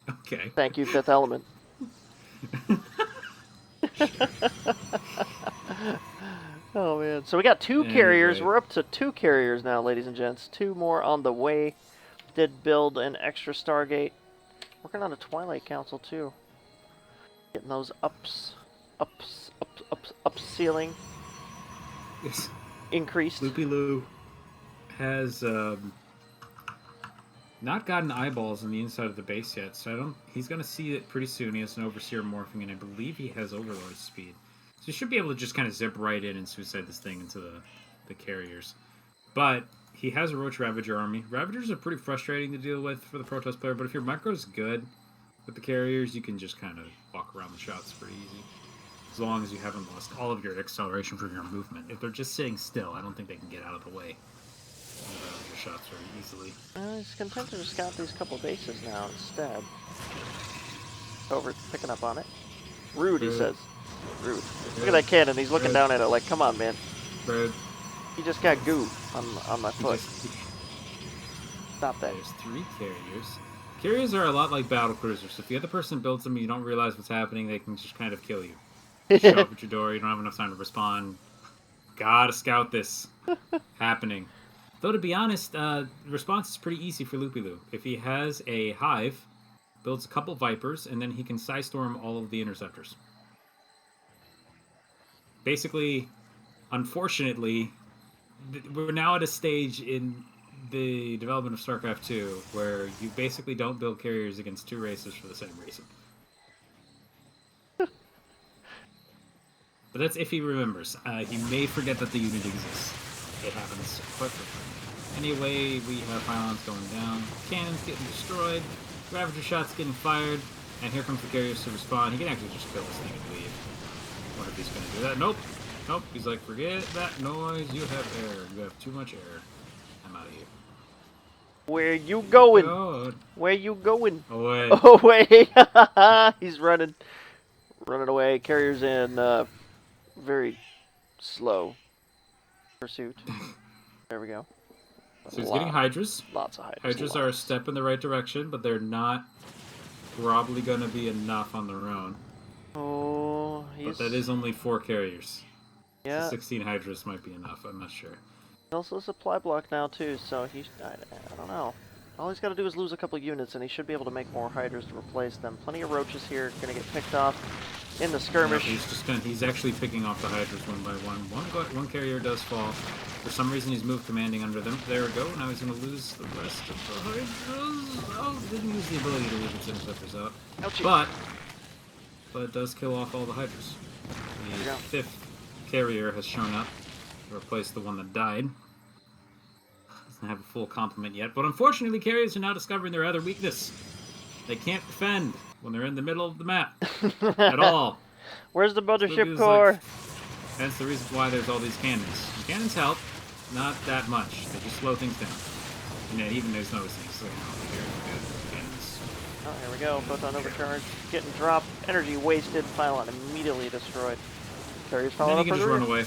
Okay. Thank you, Fifth Element. Oh man, so we got 2 carriers. We're up to 2 carriers now, ladies and gents. 2 more on the way. Did build an extra Stargate. Working on a Twilight Council too. Getting those up ceiling. Yes. Increased. Loopyloo has not gotten eyeballs on the inside of the base yet, so he's gonna see it pretty soon. He has an Overseer morphing, and I believe he has Overlord speed. So you should be able to just kind of zip right in and suicide this thing into the carriers. But he has a Roach Ravager army. Ravagers are pretty frustrating to deal with for the Protoss player, but if your micro's good with the carriers, you can just kind of walk around the shots pretty easy. As long as you haven't lost all of your acceleration from your movement. If they're just sitting still, I don't think they can get out of the way of your shots very easily. He's content to just scout these couple bases now instead. Over picking up on it. Rude, he says. Rude. Look at that cannon. He's looking down at it like, come on, man. Rude. He just got goo on my foot. Stop that. There's 3 carriers. Carriers are a lot like battle cruisers. If the other person builds them and you don't realize what's happening, they can just kind of kill you. show up at your door. You don't have enough time to respond. Gotta scout this happening. Though, to be honest, the response is pretty easy for Loopyloo. If he has a hive, builds a couple vipers, and then he can Psystorm all of the interceptors. Basically, unfortunately, we're now at a stage in the development of StarCraft 2 where you basically don't build carriers against two races for the same reason. But that's if he remembers. He may forget that the unit exists. It happens quite frequently. Anyway, we have pylons going down, cannons getting destroyed, Ravager shots getting fired, and here comes the carriers to respawn. He can actually just kill this thing and leave. Wonder if he's going to do that. Nope. Nope. He's like, forget that noise. You have air. You have too much air. I'm out of here. Where you going? God. Where you going? Away. Away. He's running. Running away. Carriers in very slow pursuit. There we go. So he's getting Hydras. Lots of Hydras. Hydras are a step in the right direction, but they're not probably going to be enough on their own. Oh, But that is only 4 carriers. Yeah. So 16 Hydras might be enough. I'm not sure. He's also a supply block now, too, so he's... I don't know. All he's got to do is lose a couple units, and he should be able to make more Hydras to replace them. Plenty of Roaches here. Going to get picked off in the skirmish. Yeah, he's actually picking off the Hydras one by one. One carrier does fall. For some reason, he's moved commanding under them. There we go. Now he's going to lose the rest of the Hydras. Oh, didn't use the ability to leave its interceptors out. Ouchie. But it does kill off all the Hydras. The 5th carrier has shown up to replace the one that died. Doesn't have a full complement yet, but unfortunately, carriers are now discovering their other weakness. They can't defend when they're in the middle of the map at all. Where's the Mothership Core? That's the reason why there's all these cannons. The cannons help, not that much. They just slow things down. And yeah, even there's no things. So, cannons. Oh, here we go. Photon overcharge. Getting dropped. Energy wasted. Pylon immediately destroyed. Carriers following up for the rear. Run away.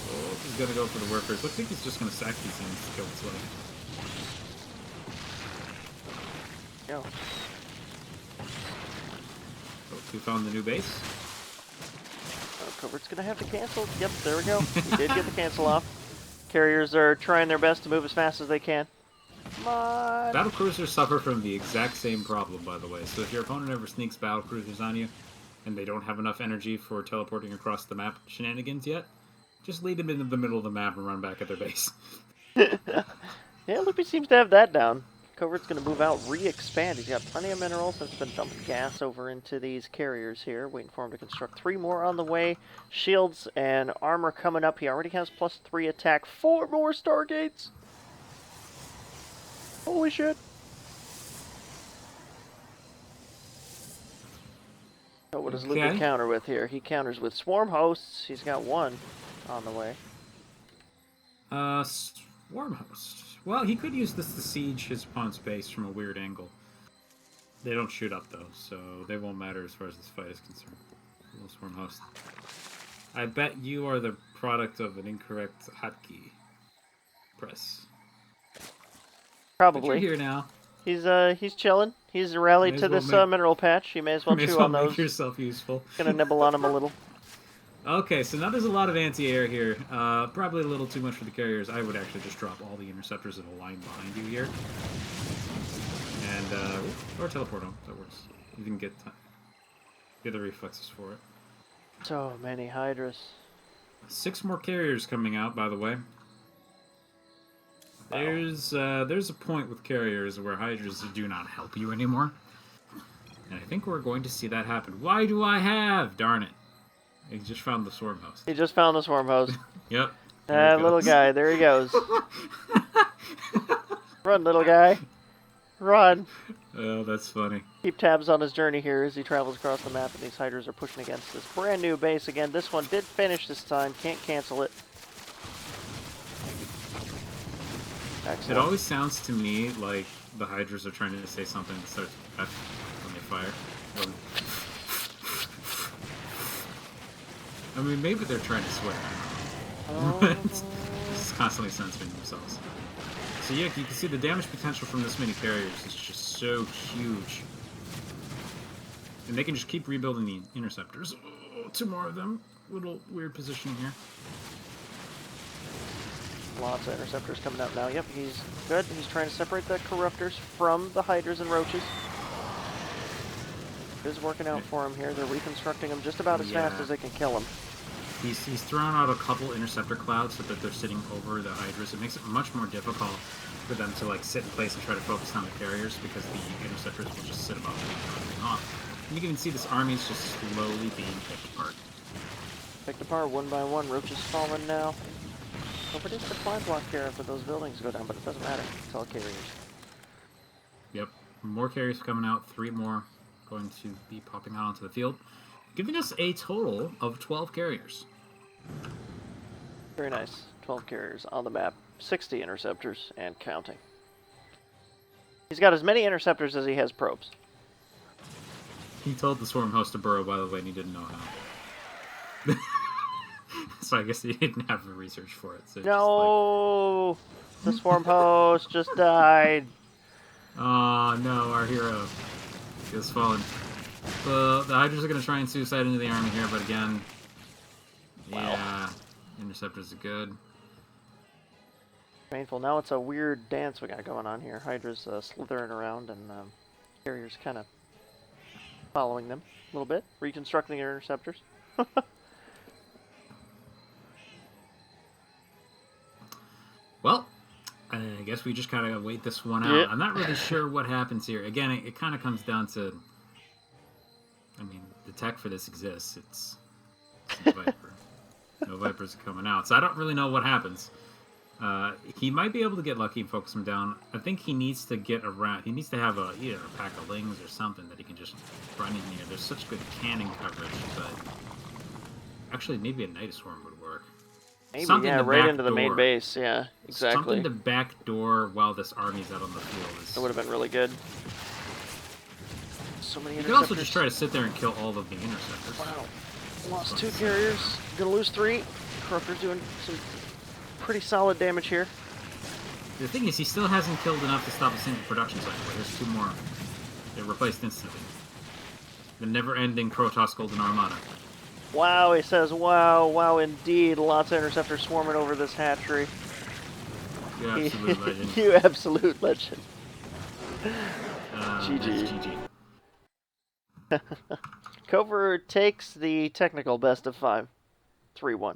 Oh, he's gonna go for the workers. Looks like he's just gonna sack these things to kill its life. Go. Oh, we found the new base. Covert's gonna have to cancel. Yep, there we go. He did get the cancel off. Carriers are trying their best to move as fast as they can. Come on! Battlecruisers suffer from the exact same problem, by the way. So if your opponent ever sneaks battlecruisers on you, and they don't have enough energy for teleporting across the map shenanigans yet, just lead them into the middle of the map and run back at their base. Yeah, Loopy seems to have that down. Covert's going to move out, re-expand. He's got plenty of minerals and has been dumping gas over into these carriers here. Waiting for him to construct 3 more on the way. Shields and armor coming up. He already has +3 attack. 4 more Stargates! Holy shit! So what does Loopy counter with here? He counters with Swarm Hosts. He's got 1 on the way. Swarm Host. Well, he could use this to siege his opponent's base from a weird angle. They don't shoot up, though, so they won't matter as far as this fight is concerned. Little Swarm Host. I bet you are the product of an incorrect hotkey press. Probably. But you're here now. He's chilling. He's rallied to this mineral patch. You may as well chew on those. Make yourself useful. Gonna nibble on him a little. Okay, so now there's a lot of anti-air here. Probably a little too much for the carriers. I would actually just drop all the interceptors in a line behind you here. And, or teleport them. That works. You can get the reflexes for it. So many Hydras. 6 more carriers coming out, by the way. Wow. There's a point with carriers where Hydras do not help you anymore. And I think we're going to see that happen. Why do I have? Darn it. He just found the Swarm Host. He just found the Swarm Host. Yep. That little guy. There he goes. Run, little guy. Run. Oh, that's funny. Keep tabs on his journey here as he travels across the map, and these Hydras are pushing against this brand new base again. This one did finish this time. Can't cancel it. Excellent. It always sounds to me like the Hydras are trying to say something that starts with F when they fire. I mean, maybe they're trying to swear. It's constantly censoring themselves. So yeah, you can see the damage potential from this many carriers is just so huge. And they can just keep rebuilding the interceptors. Oh, 2 more of them. Little weird position here. Lots of interceptors coming out now. Yep, he's good. He's trying to separate the corruptors from the hydras and roaches. It is working out for him here. They're reconstructing him just about as fast as they can kill him. He's thrown out a couple interceptor clouds so that they're sitting over the hydras. It makes it much more difficult for them to like sit in place and try to focus on the carriers because the interceptors will just sit above them and everything off. And you can see this army's just slowly being picked apart. Picked apart one by one. Roaches falling now. Hope it is supply block here after those buildings go down, but it doesn't matter. It's all carriers. Yep. More carriers coming out. 3 more going to be popping out onto the field, giving us a total of 12 carriers. Very nice. 12 carriers on the map. 60 interceptors and counting. He's got as many interceptors as he has probes. He told the swarm host to burrow, by the way, and he didn't know how. So I guess he didn't have the research for it. So no! The swarm host just died. Oh no, our hero is fallen. The Hydras are going to try and suicide into the army here, but again, yeah, interceptors are good. Painful. Now it's a weird dance we got going on here. Hydra's slithering around and carriers kind of following them a little bit, reconstructing their interceptors. Well, I guess we just kind of wait this one out. Yep. I'm not really sure what happens here. Again, it kind of comes down to, I mean, the tech for this exists. It's no Viper. No Vipers are coming out. So I don't really know what happens. He might be able to get lucky and focus him down. I think he needs to get around. He needs to have either a pack of lings or something that he can just run in here. There's such good cannon coverage, but actually maybe a Night Swarm would work. Maybe, something yeah, to right into the backdoor. main base, yeah, exactly. Something to backdoor while this army's out on the field. That would have been really good. So many interceptors. You could also just try to sit there and kill all of the interceptors. Wow. Lost 2 carriers. Gonna lose 3. Corruptor's doing some pretty solid damage here. The thing is, he still hasn't killed enough to stop a single production cycle. There's 2 more. They're replaced instantly. The never-ending Protoss Golden Armada. Wow, he says, wow, wow, indeed. Lots of interceptors swarming over this hatchery. You absolute legend. You absolute legend. GG. Cover takes the technical best of 5. 3-1.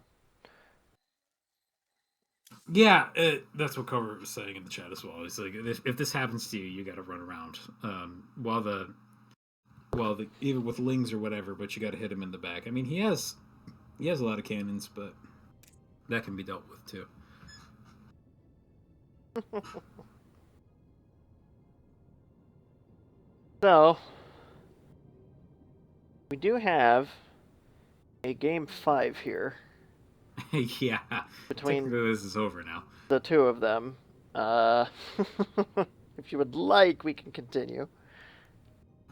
Yeah, that's what Cover was saying in the chat as well. It's like, if this happens to you, you got to run around. Even with lings or whatever, but you got to hit him in the back. I mean, he has a lot of cannons, but that can be dealt with too. So, we do have a game 5 here. Yeah, between this is over now. The 2 of them. If you would like, we can continue.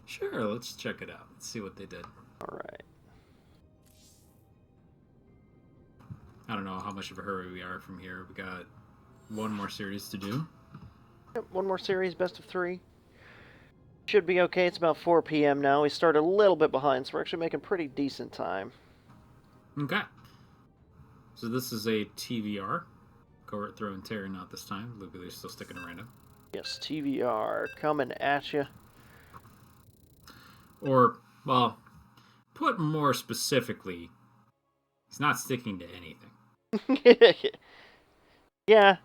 Sure, let's check it out. Let's see what they did. All right. I don't know how much of a hurry we are from here. We got 1 more series to do. Yep, 1 more series, best of 3. Should be okay. It's about 4 p.m. now. We started a little bit behind, so we're actually making pretty decent time. Okay. So this is a TVR. Covert throw and tear not this time. Loopyloo still sticking to random. Yes, TVR coming at you. Or, well, put more specifically, he's not sticking to anything. Yeah.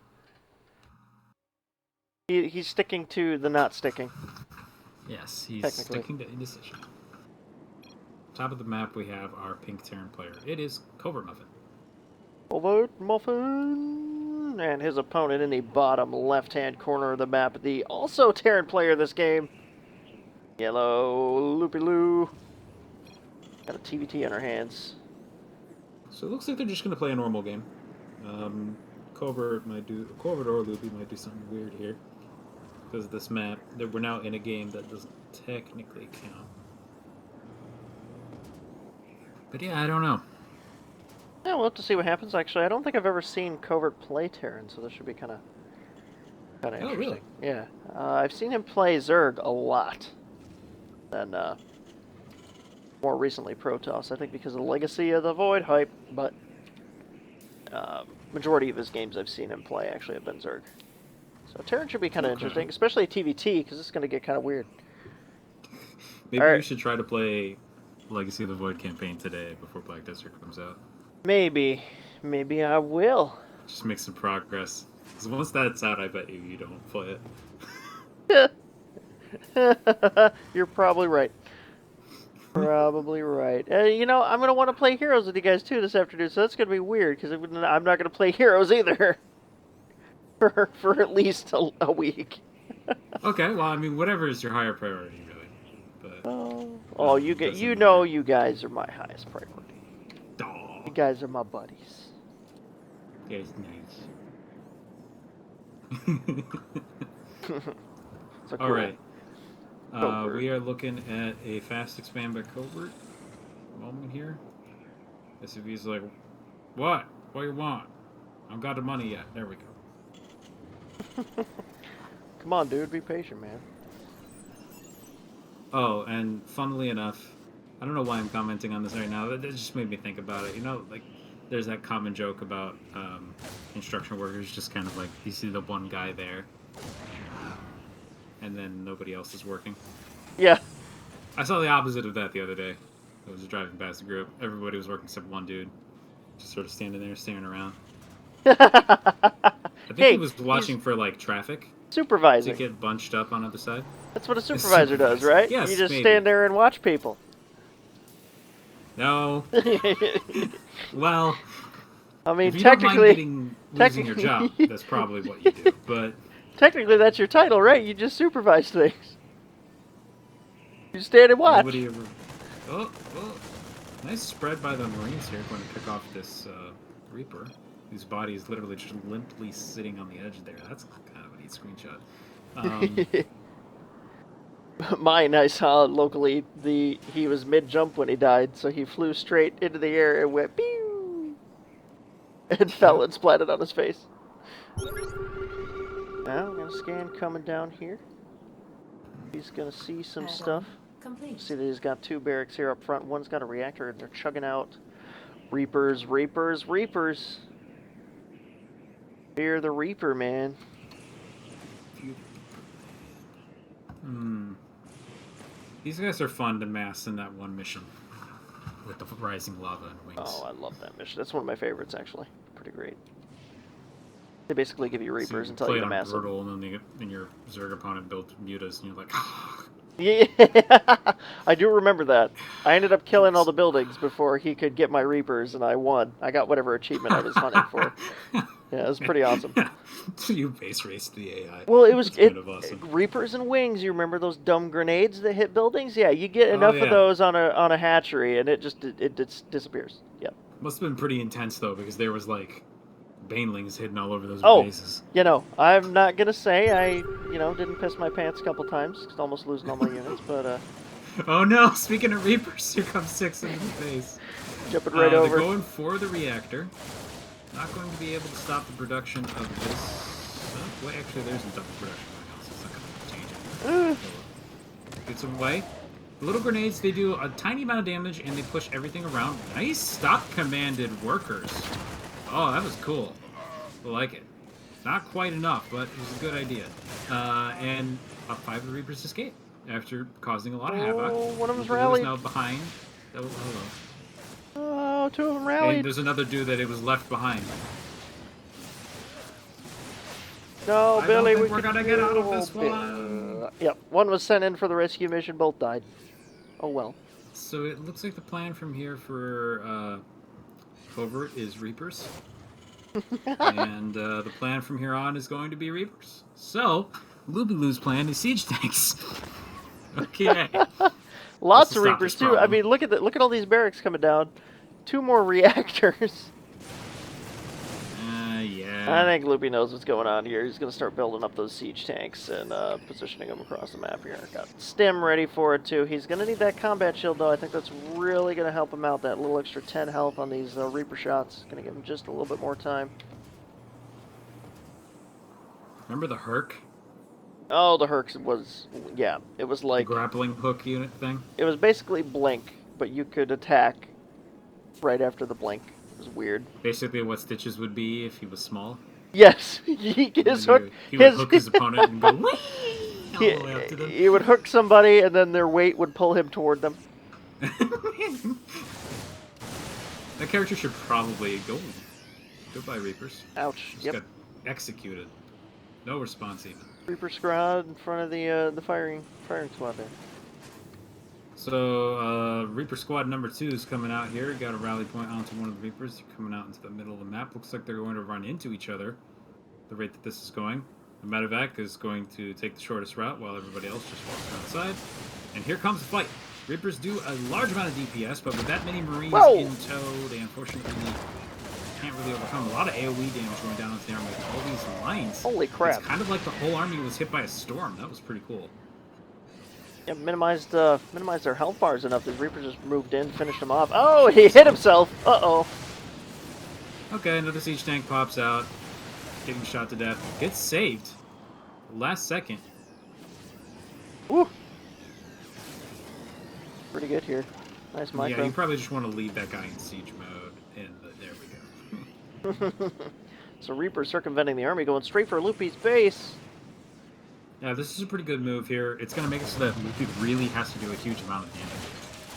He's sticking to the not sticking. Yes, he's sticking to indecision. Top of the map, we have our pink Terran player. It is CoverMuffin. CoverMuffin! And his opponent in the bottom left-hand corner of the map, the also Terran player this game, Yellow Loopyloo. Got a TVT on our hands. So it looks like they're just going to play a normal game. Covert or Loopy might do something weird here. Because of this map, we're now in a game that doesn't technically count. But yeah, I don't know. Yeah, we'll have to see what happens. Actually, I don't think I've ever seen Covert play Terran, so this should be kind of interesting. Oh, really? Yeah, I've seen him play Zerg a lot. And more recently Protoss. I think because of the Legacy of the Void hype, but majority of his games I've seen him play actually have been Zerg. So Terran should be kind of interesting, especially TVT, because it's going to get kind of weird. Maybe you should try to play Legacy of the Void campaign today before Black Desert comes out. Maybe I will. Just make some progress. Because once that's out, I bet you don't play it. You're probably right. Probably right. You know, I'm going to want to play Heroes with you guys too this afternoon, so that's going to be weird, because I'm not going to play Heroes either. for at least a week. Okay, well, I mean, whatever is your higher priority, really. But, you guys are my highest priority. Aww. You guys are my buddies. Yeah, it's nice. So cool. All right. We are looking at a fast expand by Covert moment here. SUV's like, what? What do you want? I don't got the money yet. There we go. Come on, dude. Be patient, man. Oh, and funnily enough, I don't know why I'm commenting on this right now. That just made me think about it. You know, like, there's that common joke about construction workers just kind of like, you see the one guy there, and then nobody else is working. Yeah. I saw the opposite of that the other day. I was driving past the group. Everybody was working except one dude. Just sort of standing there, staring around. I think he was watching for, like, traffic. Supervising. To get bunched up on the other side. That's what a supervisor does, right? Yes, you just stand there and watch people. No. Well, I mean, if you technically, don't mind losing your job, that's probably what you do. But technically, that's your title, right? You just supervise things. You stand and watch. Nobody ever... Oh, nice spread by the Marines here, going to pick off this Reaper, whose body is literally just limply sitting on the edge there. That's kind of a neat screenshot. Mine, I saw locally, he was mid-jump when he died, so he flew straight into the air and went pew! And fell and splatted on his face. Now, I'm going to scan coming down here. He's going to see some stuff. See that he's got two barracks here up front. One's got a reactor, and they're chugging out Reapers. Fear the Reaper, man. These guys are fun to mass in that one mission with the rising lava and wings. Oh, I love that mission. That's one of my favorites, actually. Pretty great. They basically give you Reapers and tell you to mass them. And then your Zerg opponent builds mutas, and you're like, yeah, I do remember that. I ended up killing all the buildings before he could get my Reapers, and I won. I got whatever achievement I was hunting for. Yeah, it was pretty awesome. So you base raced the AI. Well, it was kind of awesome. Reapers and wings. You remember those dumb grenades that hit buildings? Yeah, you get enough of those on a hatchery, and it just disappears. Yeah. Must have been pretty intense though, because there was like banelings hidden all over those bases. You know, I'm not gonna say I didn't piss my pants a couple times, almost losing all my units, but Oh no! Speaking of Reapers, here comes 6 into the base. Jumping right over. They're going for the reactor. Not going to be able to stop the production of this. Well, actually, there isn't double production right now, so it's not going to change it. Gets away. The little grenades, they do a tiny amount of damage, and they push everything around. Nice stop-commanded workers. Oh, that was cool. I like it. Not quite enough, but it was a good idea. And 5 of the Reapers escape after causing a lot of havoc. One of them's rallied. Now behind. Oh, hello. Oh, 2 of them rallied. And there's another dude that it was left behind. No, Billy, we're gonna get out of this one. Yep, one was sent in for the rescue mission, both died. Oh well. So it looks like the plan from here for Covert is Reapers. And the plan from here on is going to be Reapers. So, Loopyloo's plan is siege tanks. Okay. Lots of Reapers too. I mean, look at all these barracks coming down. 2 more reactors. Yeah. I think Loopy knows what's going on here. He's going to start building up those siege tanks and positioning them across the map here. Got Stim ready for it too. He's going to need that combat shield though. I think that's really going to help him out. That little extra 10 health on these Reaper shots. Going to give him just a little bit more time. Remember the Herc? Oh, the Herc was, yeah. It was like... the grappling hook unit thing? It was basically Blink but you could attack right after the blink. It was weird. Basically, what Stitches would be if he was small. Yes, He would hook his opponent and go whee all the way up to them. he would hook somebody, and then their weight would pull him toward them. That character should probably go. Goodbye, Reapers. Ouch. Just got executed. No response even. Reaper squad in front of the firing squad there. So, Reaper Squad number 2 is coming out here. Got a rally point onto one of the Reapers. They're coming out into the middle of the map. Looks like they're going to run into each other, the rate that this is going. The medevac is going to take the shortest route while everybody else just walks outside. And here comes the fight. Reapers do a large amount of DPS, but with that many Marines in tow, they unfortunately can't really overcome. A lot of AoE damage going down onto the army with all these lines. Holy crap. It's kind of like the whole army was hit by a storm. That was pretty cool. Yeah, minimized their health bars enough. The Reaper just moved in, finished him off. Oh, he hit himself. Uh-oh. Okay, another siege tank pops out, getting shot to death. Gets saved. Last second. Woo. Pretty good here. Nice micro. Yeah, you probably just want to leave that guy in siege mode. And there we go. So Reaper circumventing the army, going straight for Loopy's base. Yeah, this is a pretty good move here. It's going to make it so that Loopy really has to do a huge amount of damage.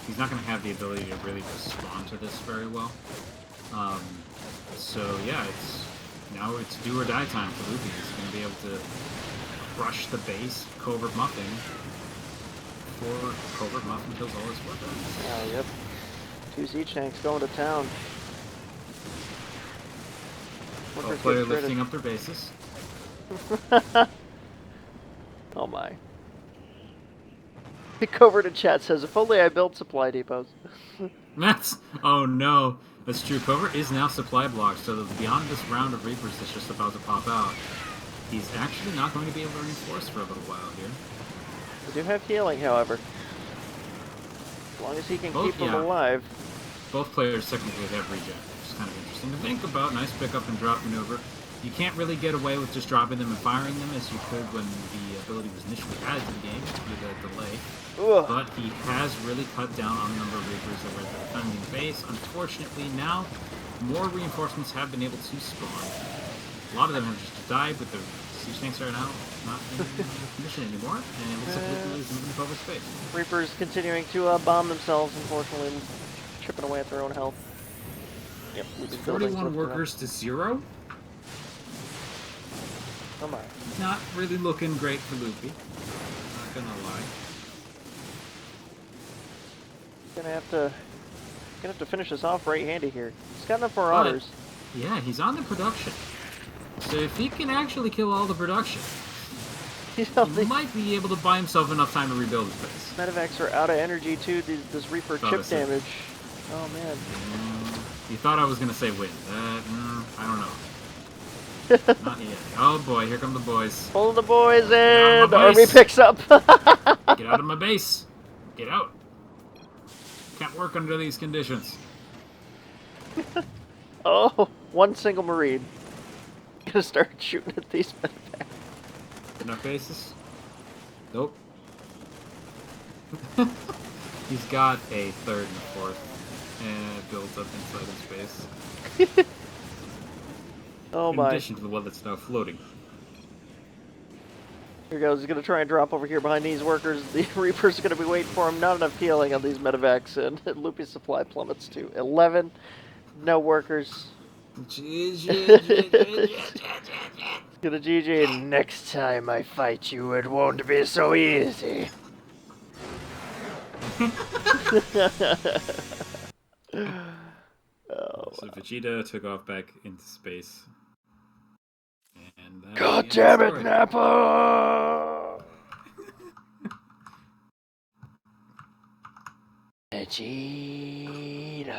He's not going to have the ability to really respond to this very well. So yeah, now it's do or die time for Loopy. He's going to be able to crush the base, CoverMuffin, before CoverMuffin kills all his weapons. Oh, yep. 2 siege tanks going to town. All player lifting up their bases. Oh my. Covert in chat says, if only I built supply depots. Oh no. That's true. Covert is now supply blocked, so that beyond this round of Reapers that's just about to pop out, he's actually not going to be able to reinforce for a little while here. We do have healing, however. As long as he can keep them alive. Both players technically have regen, which is kind of interesting to think about. Nice pick-up and drop maneuver. You can't really get away with just dropping them and firing them as you could when the ability was initially added to the game due to the delay. Ugh. But he has really cut down on the number of Reapers that were defending the base. Unfortunately, now more reinforcements have been able to spawn. A lot of them have just died, but the siege tanks are now not in commission anymore, and it looks like Loopyloo is moving to cover space. Reapers continuing to bomb themselves, unfortunately, chipping away at their own health. Yep, 41 workers to 0. Oh my. Not really looking great for Loopy. Not gonna lie. Gonna have to finish this off right-handed here. He's got enough Marauders. But, yeah, he's on the production. So if he can actually kill all the production, he might be able to buy himself enough time to rebuild his base. Medevacs are out of energy too. This Reaper chip damage. Oh man. You thought I was gonna say win. I don't know. Not yet. Oh boy, here come the boys. Pull the boys in. The army picks up. Get out of my base. Get out. Can't work under these conditions. Oh, one single Marine. Gonna start shooting at these medevacs. Enough bases? Nope. He's got a third and a fourth, and it builds up inside his base. Oh my. In addition to the one that's now floating. Here goes. He's gonna try and drop over here behind these workers. The Reaper's gonna be waiting for him. Not enough healing on these medevacs, and Loopy's supply plummets to 11. No workers. Gonna GG. Next time I fight you, it won't be so easy. Oh, so Vegeta took off back into space. And God damn it, Nappa! Vegeta.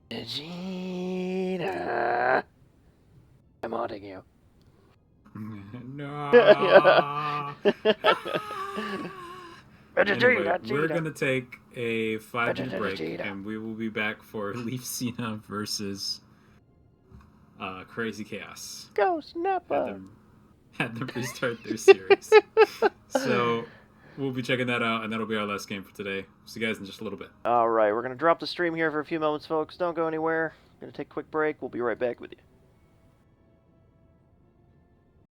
Vegeta. I'm haunting you. No. Anyway, we're gonna take a 5-minute break, and we will be back for Leaf Cena versus Crazy Chaos. Go Snappa! Had them restart their series. So we'll be checking that out, and that'll be our last game for today. See you guys in just a little bit. All right, we're going to drop the stream here for a few moments, folks. Don't go anywhere. Going to take a quick break. We'll be right back with you.